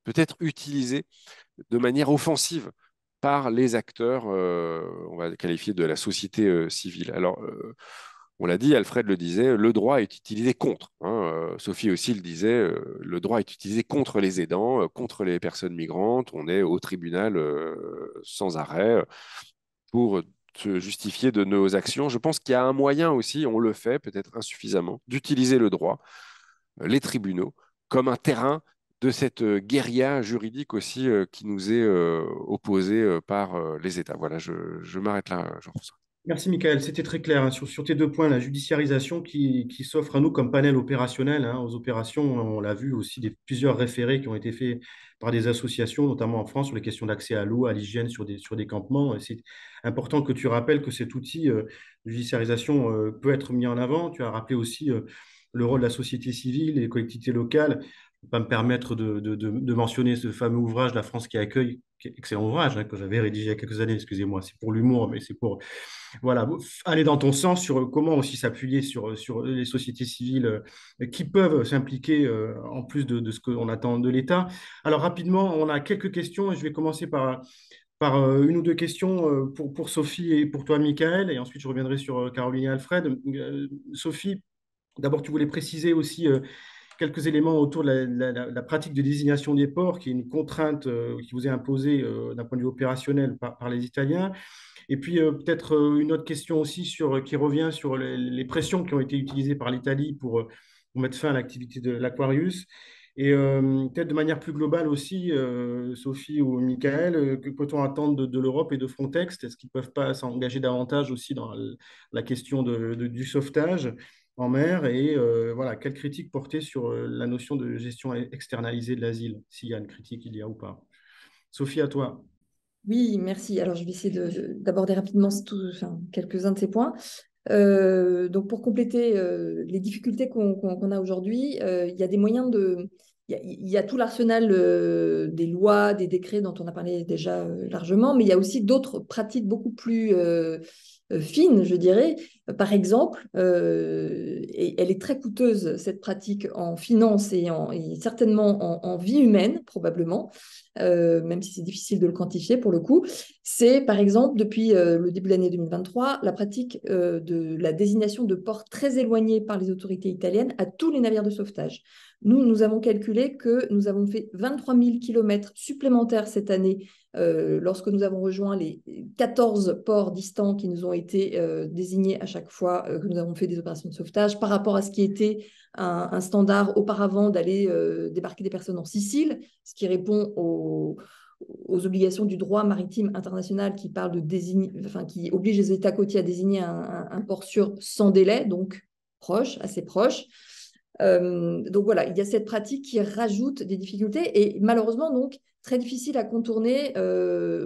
peut être utilisé de manière offensive par les acteurs, on va qualifier de la société civile. Alors, on l'a dit, Alfred le disait, le droit est utilisé contre. Sophie aussi le disait, le droit est utilisé contre les aidants, contre les personnes migrantes. On est au tribunal sans arrêt pour se justifier de nos actions. Je pense qu'il y a un moyen aussi, on le fait peut-être insuffisamment, d'utiliser le droit, les tribunaux, comme un terrain de cette guérilla juridique aussi qui nous est opposée par les États. Voilà, je m'arrête là, Jean-François. Merci, Michael. C'était très clair hein, sur tes deux points, la judiciarisation qui s'offre à nous comme panel opérationnel hein, aux opérations. On l'a vu aussi, plusieurs référés qui ont été faits par des associations, notamment en France, sur les questions d'accès à l'eau, à l'hygiène sur des campements. Et c'est important que tu rappelles que cet outil de judiciarisation peut être mis en avant. Tu as rappelé aussi le rôle de la société civile et des collectivités locales. Je ne vais pas me permettre de mentionner ce fameux ouvrage La France qui accueille, qui est un excellent ouvrage hein, que j'avais rédigé il y a quelques années, excusez-moi, c'est pour l'humour, mais c'est pour voilà, aller dans ton sens sur comment aussi s'appuyer sur les sociétés civiles qui peuvent s'impliquer en plus de ce qu'on attend de l'État. Alors rapidement, on a quelques questions et je vais commencer par une ou deux questions pour Sophie et pour toi, Michael, et ensuite je reviendrai sur Caroline et Alfred. Sophie, d'abord, tu voulais préciser aussi quelques éléments autour de la pratique de désignation des ports, qui est une contrainte qui vous est imposée d'un point de vue opérationnel par les Italiens. Et puis peut-être une autre question aussi qui revient sur les pressions qui ont été utilisées par l'Italie pour mettre fin à l'activité de l'Aquarius. Et peut-être de manière plus globale aussi, Sophie ou Michael, que peut-on attendre de l'Europe et de Frontex? Est-ce qu'ils ne peuvent pas s'engager davantage aussi dans la question du sauvetage en mer? Et voilà, quelle critique porter sur la notion de gestion externalisée de l'asile, s'il y a une critique, il y a ou pas? Sophie, à toi. Oui, merci. Alors, je vais essayer d'aborder rapidement quelques-uns de ces points. Donc, pour compléter les difficultés qu'on a aujourd'hui, il y a des moyens de... Il y a tout l'arsenal des lois, des décrets dont on a parlé déjà largement, mais il y a aussi d'autres pratiques beaucoup plus fines, je dirais. Par exemple, et elle est très coûteuse, cette pratique en finance et certainement en vie humaine, probablement, même si c'est difficile de le quantifier pour le coup. C'est par exemple, depuis le début de l'année 2023, la pratique de la désignation de ports très éloignés par les autorités italiennes à tous les navires de sauvetage. Nous avons calculé que nous avons fait 23 000 kilomètres supplémentaires cette année lorsque nous avons rejoint les 14 ports distants qui nous ont été désignés à chaque fois que nous avons fait des opérations de sauvetage par rapport à ce qui était un standard auparavant d'aller débarquer des personnes en Sicile, ce qui répond aux obligations du droit maritime international qui parle de qui oblige les États côtiers à désigner un port sûr sans délai, donc proche, assez proche. Donc voilà, il y a cette pratique qui rajoute des difficultés et malheureusement donc très difficile à contourner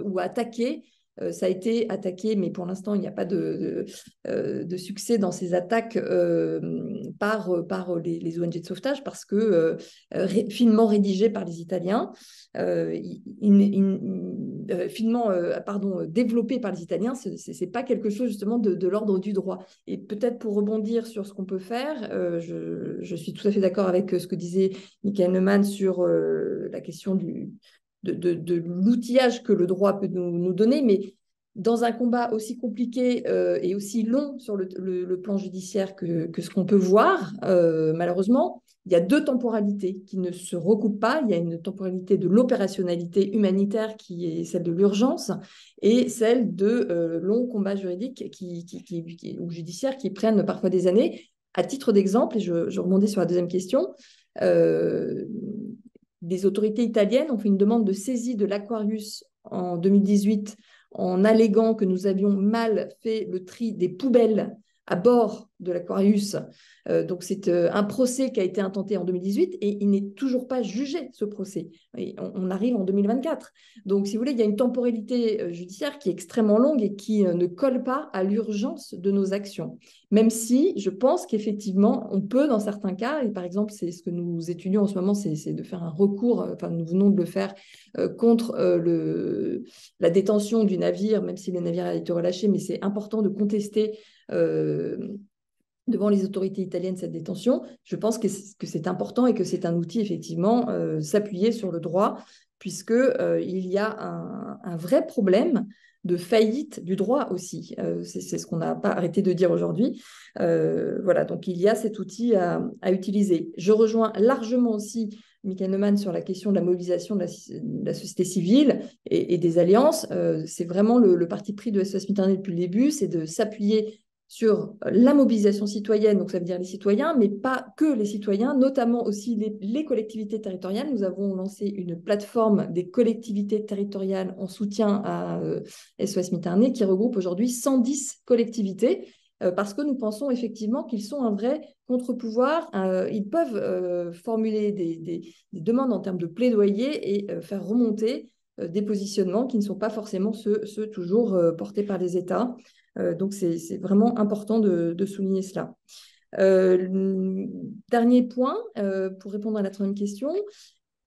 ou à attaquer Ça a été attaqué, mais pour l'instant, il n'y a pas de succès dans ces attaques par les ONG de sauvetage parce que finement rédigées par les Italiens, finement développé par les Italiens, ce n'est pas quelque chose justement de l'ordre du droit. Et peut-être pour rebondir sur ce qu'on peut faire, je suis tout à fait d'accord avec ce que disait Michael Neumann sur la question de l'outillage que le droit peut nous donner, mais dans un combat aussi compliqué et aussi long sur le plan judiciaire que ce qu'on peut voir, malheureusement, il y a deux temporalités qui ne se recoupent pas. Il y a une temporalité de l'opérationnalité humanitaire qui est celle de l'urgence et celle de longs combats juridiques ou judiciaires qui prennent parfois des années. À titre d'exemple, et je rebondis sur la deuxième question, des autorités italiennes ont fait une demande de saisie de l'Aquarius en 2018 en alléguant que nous avions mal fait le tri des poubelles à bord de l'Aquarius. Donc, c'est un procès qui a été intenté en 2018 et il n'est toujours pas jugé, ce procès. Et on arrive en 2024. Donc, si vous voulez, il y a une temporalité judiciaire qui est extrêmement longue et qui ne colle pas à l'urgence de nos actions. Même si je pense qu'effectivement, on peut, dans certains cas, et par exemple, c'est ce que nous étudions en ce moment, c'est de faire un recours, enfin, nous venons de le faire contre la détention du navire, même si le navire a été relâché, mais c'est important de contester devant les autorités italiennes cette détention. Je pense que c'est important et que c'est un outil, effectivement, s'appuyer sur le droit, puisqu'il y a un vrai problème de faillite du droit aussi. C'est ce qu'on n'a pas arrêté de dire aujourd'hui. Voilà, donc il y a cet outil à utiliser. Je rejoins largement aussi Michael Neumann sur la question de la mobilisation de la société civile et des alliances. C'est vraiment le parti pris de SOS Méditerranée depuis le début, c'est de s'appuyer sur la mobilisation citoyenne, donc ça veut dire les citoyens, mais pas que les citoyens, notamment aussi les collectivités territoriales. Nous avons lancé une plateforme des collectivités territoriales en soutien à SOS Méditerranée qui regroupe aujourd'hui 110 collectivités parce que nous pensons effectivement qu'ils sont un vrai contre-pouvoir. Ils peuvent formuler des demandes en termes de plaidoyer et faire remonter des positionnements qui ne sont pas forcément ceux toujours portés par les États. Donc, c'est vraiment important de souligner cela. Dernier point, pour répondre à la troisième question,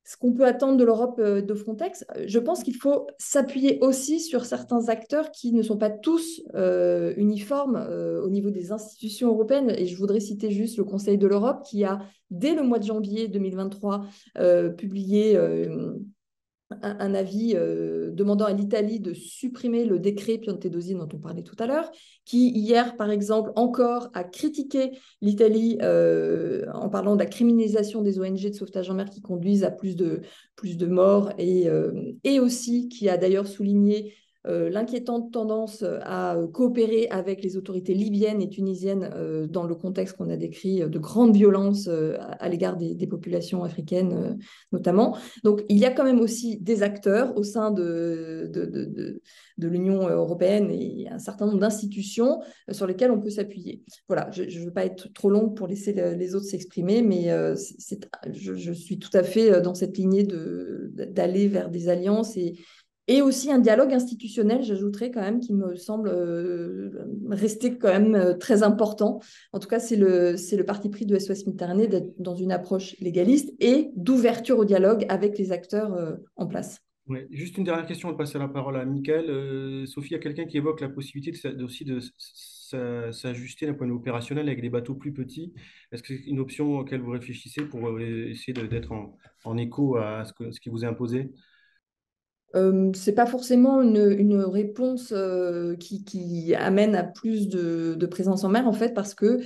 ce qu'on peut attendre de l'Europe de Frontex, je pense qu'il faut s'appuyer aussi sur certains acteurs qui ne sont pas tous uniformes au niveau des institutions européennes. Et je voudrais citer juste le Conseil de l'Europe qui a, dès le mois de janvier 2023, publié un avis demandant à l'Italie de supprimer le décret Piantedosi dont on parlait tout à l'heure, qui hier, par exemple, encore a critiqué l'Italie en parlant de la criminalisation des ONG de sauvetage en mer qui conduisent à plus de morts et aussi qui a d'ailleurs souligné l'inquiétante tendance à coopérer avec les autorités libyennes et tunisiennes dans le contexte qu'on a décrit de grande violence à l'égard des populations africaines notamment. Donc, il y a quand même aussi des acteurs au sein de l'Union européenne et un certain nombre d'institutions sur lesquelles on peut s'appuyer. Voilà, je ne veux pas être trop longue pour laisser les autres s'exprimer, mais je suis tout à fait dans cette lignée d'aller vers des alliances et aussi un dialogue institutionnel, j'ajouterais quand même, qui me semble rester quand même très important. En tout cas, c'est le parti pris de SOS Méditerranée d'être dans une approche légaliste et d'ouverture au dialogue avec les acteurs en place. Ouais. Juste une dernière question, on va passer la parole à Michael. Sophie, il y a quelqu'un qui évoque la possibilité aussi de s'ajuster d'un point de vue opérationnel avec des bateaux plus petits. Est-ce que c'est une option auquel vous réfléchissez pour essayer d'être en écho à ce qui vous est imposé? C'est pas forcément une réponse qui amène à plus de présence en mer, en fait, parce que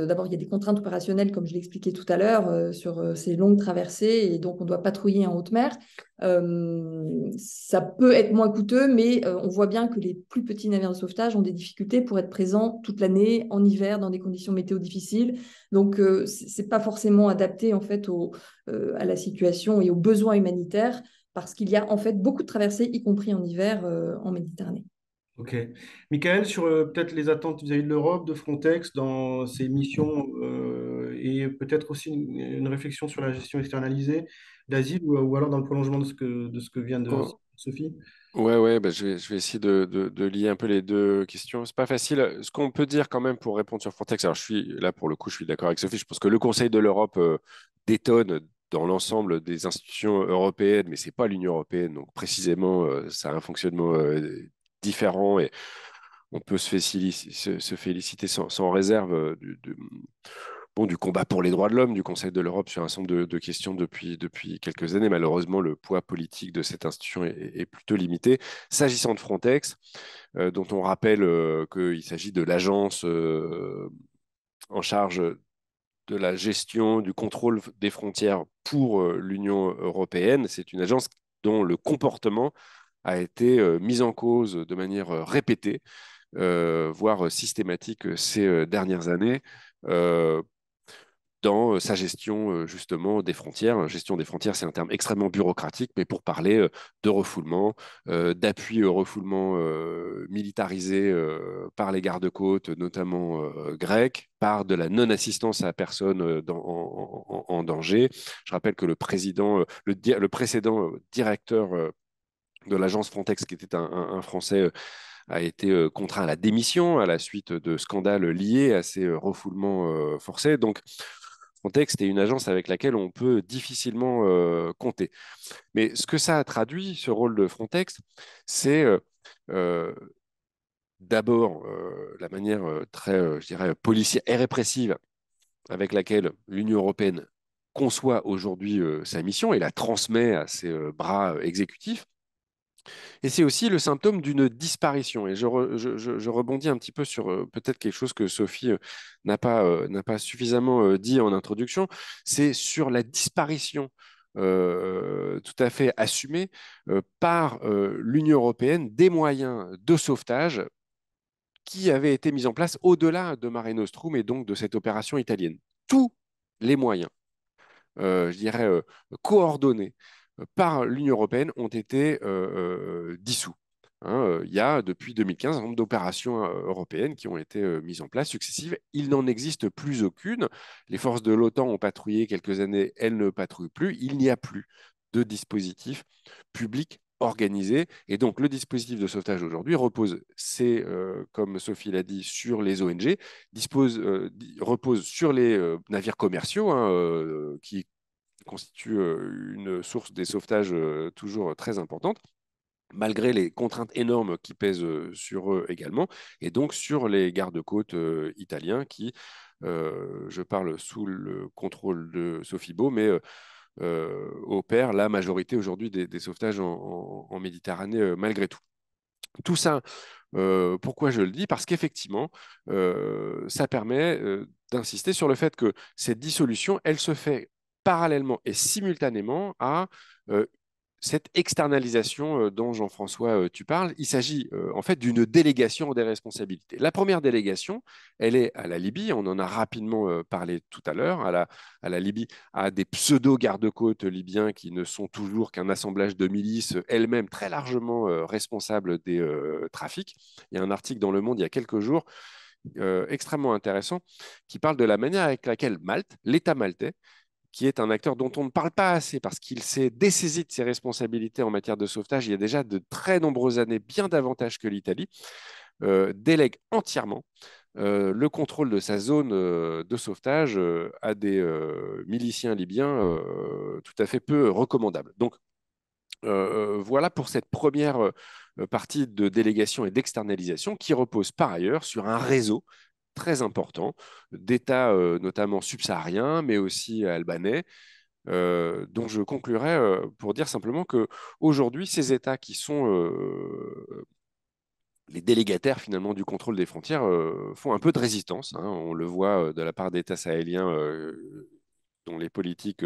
d'abord, il y a des contraintes opérationnelles, comme je l'expliquais tout à l'heure, sur ces longues traversées, et donc on doit patrouiller en haute mer. Ça peut être moins coûteux, mais on voit bien que les plus petits navires de sauvetage ont des difficultés pour être présents toute l'année, en hiver, dans des conditions météo difficiles. Donc, c'est pas forcément adapté, en fait, à la situation et aux besoins humanitaires, parce qu'il y a en fait beaucoup de traversées, y compris en hiver, en Méditerranée. Ok. Michael, sur peut-être les attentes vis-à-vis de l'Europe, de Frontex dans ses missions et peut-être aussi une réflexion sur la gestion externalisée d'asile ou alors dans le prolongement de ce que vient de En, Sophie. Ouais, bah, je vais essayer de lier un peu les deux questions. C'est pas facile. Ce qu'on peut dire quand même pour répondre sur Frontex, alors je suis là pour le coup, je suis d'accord avec Sophie. Je pense que le Conseil de l'Europe détonne dans l'ensemble des institutions européennes, mais c'est pas l'Union européenne. Donc précisément, ça a un fonctionnement différent et on peut se féliciter sans réserve bon, du combat pour les droits de l'homme du Conseil de l'Europe sur un certain nombre de questions depuis quelques années. Malheureusement, le poids politique de cette institution est plutôt limité. S'agissant de Frontex, dont on rappelle qu'il s'agit de l'agence en charge de la gestion, du contrôle des frontières pour l'Union européenne, c'est une agence dont le comportement a été mis en cause de manière répétée, voire systématique ces dernières années. Euh, dans sa gestion justement des frontières. Gestion des frontières, c'est un terme extrêmement bureaucratique, mais pour parler de refoulement, d'appui au refoulement militarisé par les gardes-côtes, notamment grecs, par de la non-assistance à personne en danger. Je rappelle que le président, le précédent directeur de l'agence Frontex, qui était un Français, a été contraint à la démission à la suite de scandales liés à ces refoulements forcés. Donc, Frontex est une agence avec laquelle on peut difficilement compter. Mais ce que ça a traduit, ce rôle de Frontex, c'est euh, d'abord la manière très, je dirais, policière et répressive avec laquelle l'Union européenne conçoit aujourd'hui sa mission et la transmet à ses bras exécutifs. Et c'est aussi le symptôme d'une disparition. Et je rebondis un petit peu sur peut-être quelque chose que Sophie n'a pas suffisamment dit en introduction. C'est sur la disparition tout à fait assumée par l'Union européenne des moyens de sauvetage qui avaient été mis en place au-delà de Mare Nostrum et donc de cette opération italienne. Tous les moyens je dirais, coordonnés par l'Union européenne ont été dissous. Hein, il y a depuis 2015 un nombre d'opérations européennes qui ont été mises en place successives. Il n'en existe plus aucune. Les forces de l'OTAN ont patrouillé quelques années, elles ne patrouillent plus. Il n'y a plus de dispositif public organisé. Et donc, le dispositif de sauvetage aujourd'hui repose, c'est, comme Sophie l'a dit, sur les ONG, repose sur les navires commerciaux hein, qui constituent une source des sauvetages toujours très importante malgré les contraintes énormes qui pèsent sur eux également, et donc sur les gardes-côtes italiens qui, je parle sous le contrôle de Sophie Beau, mais opèrent la majorité aujourd'hui des sauvetages en Méditerranée malgré tout. Tout ça, pourquoi je le dis? Parce qu'effectivement, ça permet d'insister sur le fait que cette dissolution, elle se fait parallèlement et simultanément à cette externalisation dont Jean-François tu parles. Il s'agit en fait d'une délégation des responsabilités. La première délégation, elle est à la Libye. On en a rapidement parlé tout à l'heure. À la Libye, à des pseudo-gardes-côtes libyens qui ne sont toujours qu'un assemblage de milices elles-mêmes très largement responsables des trafics. Il y a un article dans Le Monde il y a quelques jours extrêmement intéressant qui parle de la manière avec laquelle Malte, l'État maltais, qui est un acteur dont on ne parle pas assez parce qu'il s'est dessaisi de ses responsabilités en matière de sauvetage il y a déjà de très nombreuses années, bien davantage que l'Italie, délègue entièrement le contrôle de sa zone de sauvetage à des miliciens libyens tout à fait peu recommandables. Donc, voilà pour cette première partie de délégation et d'externalisation qui repose par ailleurs sur un réseau très important d'États notamment subsahariens, mais aussi albanais, dont je conclurai pour dire simplement que aujourd'hui, ces États qui sont les délégataires finalement du contrôle des frontières font un peu de résistance. Hein. On le voit de la part d'États sahéliens dont les politiques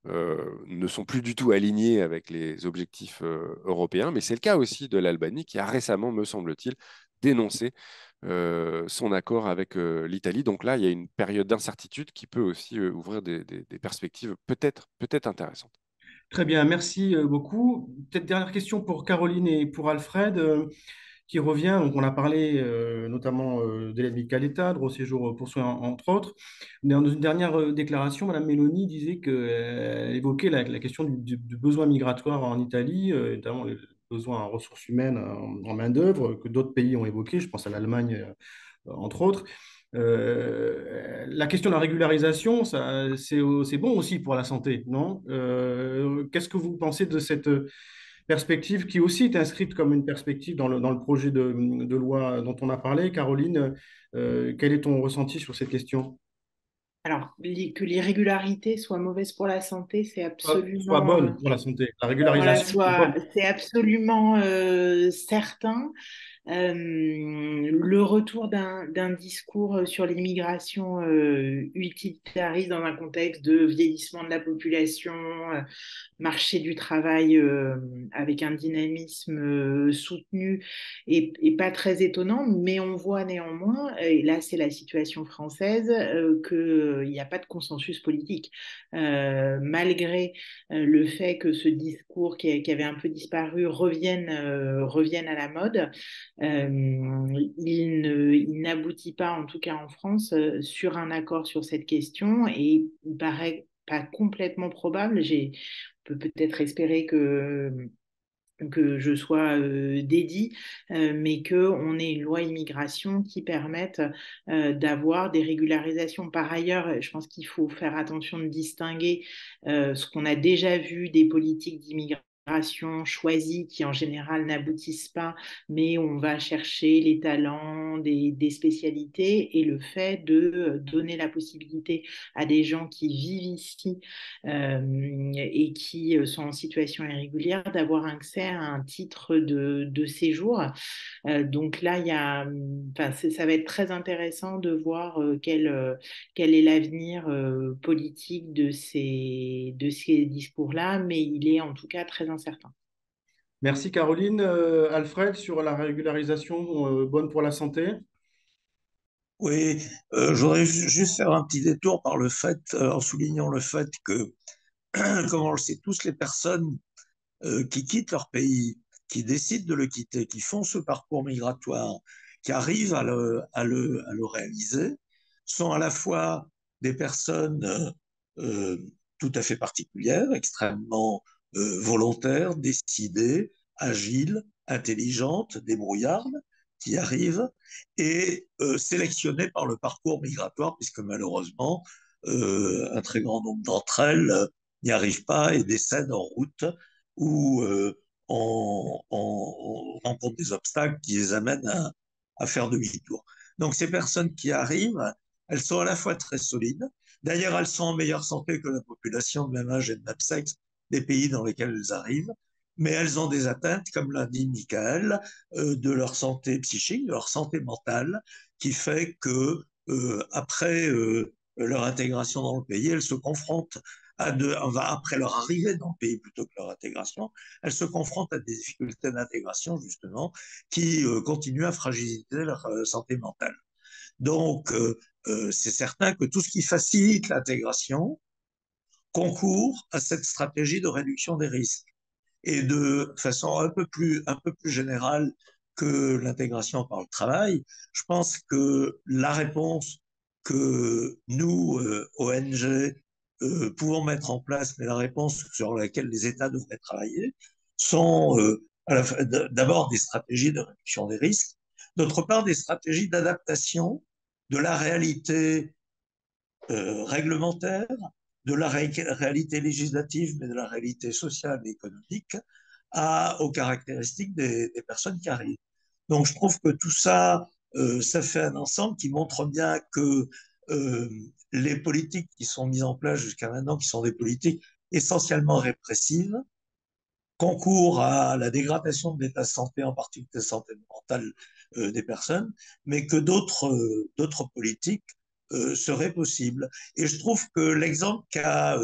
ne sont plus du tout alignés avec les objectifs européens, mais c'est le cas aussi de l'Albanie qui a récemment, me semble-t-il, dénoncé son accord avec l'Italie. Donc là, il y a une période d'incertitude qui peut aussi ouvrir des perspectives peut-être intéressantes. Très bien, merci beaucoup. Peut-être dernière question pour Caroline et pour Alfred, qui revient. Donc, on a parlé notamment de l'aide médicale d'État, droit au séjour pour soins, entre autres. Dans une dernière déclaration, Madame Meloni disait qu'elle évoquait la question du besoin migratoire en Italie, notamment le besoin en ressources humaines, en main-d'œuvre, que d'autres pays ont évoqué, je pense à l'Allemagne, entre autres. La question de la régularisation, c'est bon aussi pour la santé, non? Qu'est-ce que vous pensez de cette perspective qui aussi est inscrite comme une perspective dans le projet de loi dont on a parlé? Caroline, quel est ton ressenti sur cette question? Alors, que l'irrégularité soit mauvaise pour la santé, c'est Soit absolument, bonne pour la santé. La voilà, régularisation est bonne. c'est absolument certain. Le retour d'un discours sur l'immigration utilitariste dans un contexte de vieillissement de la population, marché du travail avec un dynamisme soutenu et pas très étonnant, mais on voit néanmoins, et là c'est la situation française, qu'il n'y a pas de consensus politique. Malgré le fait que ce discours qui avait un peu disparu revienne à la mode, il n'aboutit pas, en tout cas en France, sur un accord sur cette question et il paraît pas complètement probable. On peut peut-être espérer que je sois dédié, mais qu'on ait une loi immigration qui permette d'avoir des régularisations. Par ailleurs, je pense qu'il faut faire attention de distinguer ce qu'on a déjà vu des politiques d'immigration choisies qui en général n'aboutissent pas, mais on va chercher les talents des spécialités et le fait de donner la possibilité à des gens qui vivent ici et qui sont en situation irrégulière d'avoir accès à un titre de séjour. Donc là, enfin, ça va être très intéressant de voir quel est l'avenir politique de ces discours-là, mais il est en tout cas très incertain. Merci Caroline. Alfred, sur la régularisation bonne pour la santé. Oui, je voudrais juste faire un petit détour par le fait, en soulignant le fait que, comme on le sait tous, les personnes qui quittent leur pays, qui décident de le quitter, qui font ce parcours migratoire, qui arrivent à le réaliser, sont à la fois des personnes tout à fait particulières, extrêmement volontaires, décidées, agiles, intelligentes, débrouillardes, qui arrivent et sélectionnées par le parcours migratoire, puisque malheureusement, un très grand nombre d'entre elles n'y arrivent pas et décèdent en route où on rencontre des obstacles qui les amènent à faire demi-tour. Donc ces personnes qui arrivent, elles sont à la fois très solides. D'ailleurs, elles sont en meilleure santé que la population de même âge et de même sexe des pays dans lesquels elles arrivent, mais elles ont des atteintes, comme l'a dit Michael, de leur santé psychique, de leur santé mentale, qui fait que après leur intégration dans le pays, elles se confrontent après leur arrivée dans le pays plutôt que leur intégration, elles se confrontent à des difficultés d'intégration, justement, qui continuent à fragiliser leur santé mentale. Donc, c'est certain que tout ce qui facilite l'intégration concourt à cette stratégie de réduction des risques. Et de façon un peu plus générale que l'intégration par le travail, je pense que la réponse que nous, ONG, pouvons mettre en place, mais la réponse sur laquelle les États devraient travailler, sont d'abord des stratégies de réduction des risques, d'autre part des stratégies d'adaptation de la réalité réglementaire, de la réalité législative, mais de la réalité sociale et économique aux caractéristiques des personnes qui arrivent. Donc je trouve que tout ça, ça fait un ensemble qui montre bien que les politiques qui sont mises en place jusqu'à maintenant, qui sont des politiques essentiellement répressives, concourent à la dégradation de l'état de santé, en particulier de la santé mentale des personnes, mais que d'autres politiques seraient possibles. Et je trouve que l'exemple qu'a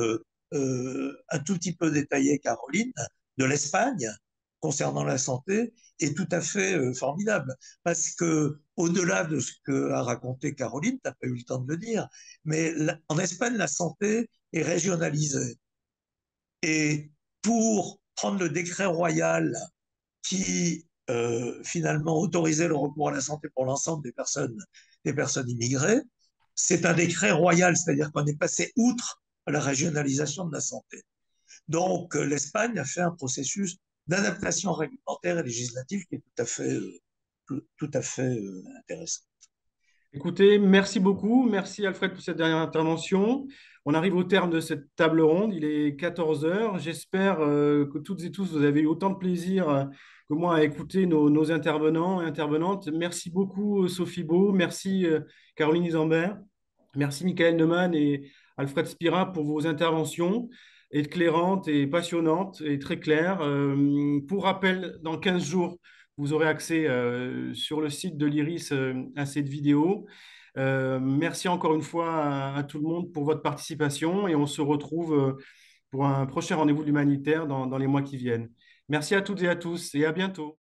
un tout petit peu détaillé Caroline de l'Espagne concernant la santé est tout à fait formidable. Parce que, au-delà de ce qu'a raconté Caroline, tu n'as pas eu le temps de le dire, mais en Espagne, la santé est régionalisée. Et pour prendre le décret royal qui finalement autorisait le recours à la santé pour l'ensemble des personnes immigrées, c'est un décret royal, c'est-à-dire qu'on est passé outre la régionalisation de la santé. Donc l'Espagne a fait un processus d'adaptation réglementaire et législative qui est tout à fait intéressante. Écoutez, merci beaucoup. Merci Alfred pour cette dernière intervention. On arrive au terme de cette table ronde. Il est 14 heures. J'espère que toutes et tous, vous avez eu autant de plaisir que moi à écouter nos intervenants et intervenantes. Merci beaucoup Sophie Beau. Merci Caroline Isambert. Merci Michael Neumann et Alfred Spira pour vos interventions éclairantes et passionnantes et très claires. Pour rappel, dans 15 jours, vous aurez accès sur le site de l'IRIS à cette vidéo. Merci encore une fois à tout le monde pour votre participation et on se retrouve pour un prochain rendez-vous de l'humanitaire dans les mois qui viennent. Merci à toutes et à tous et à bientôt.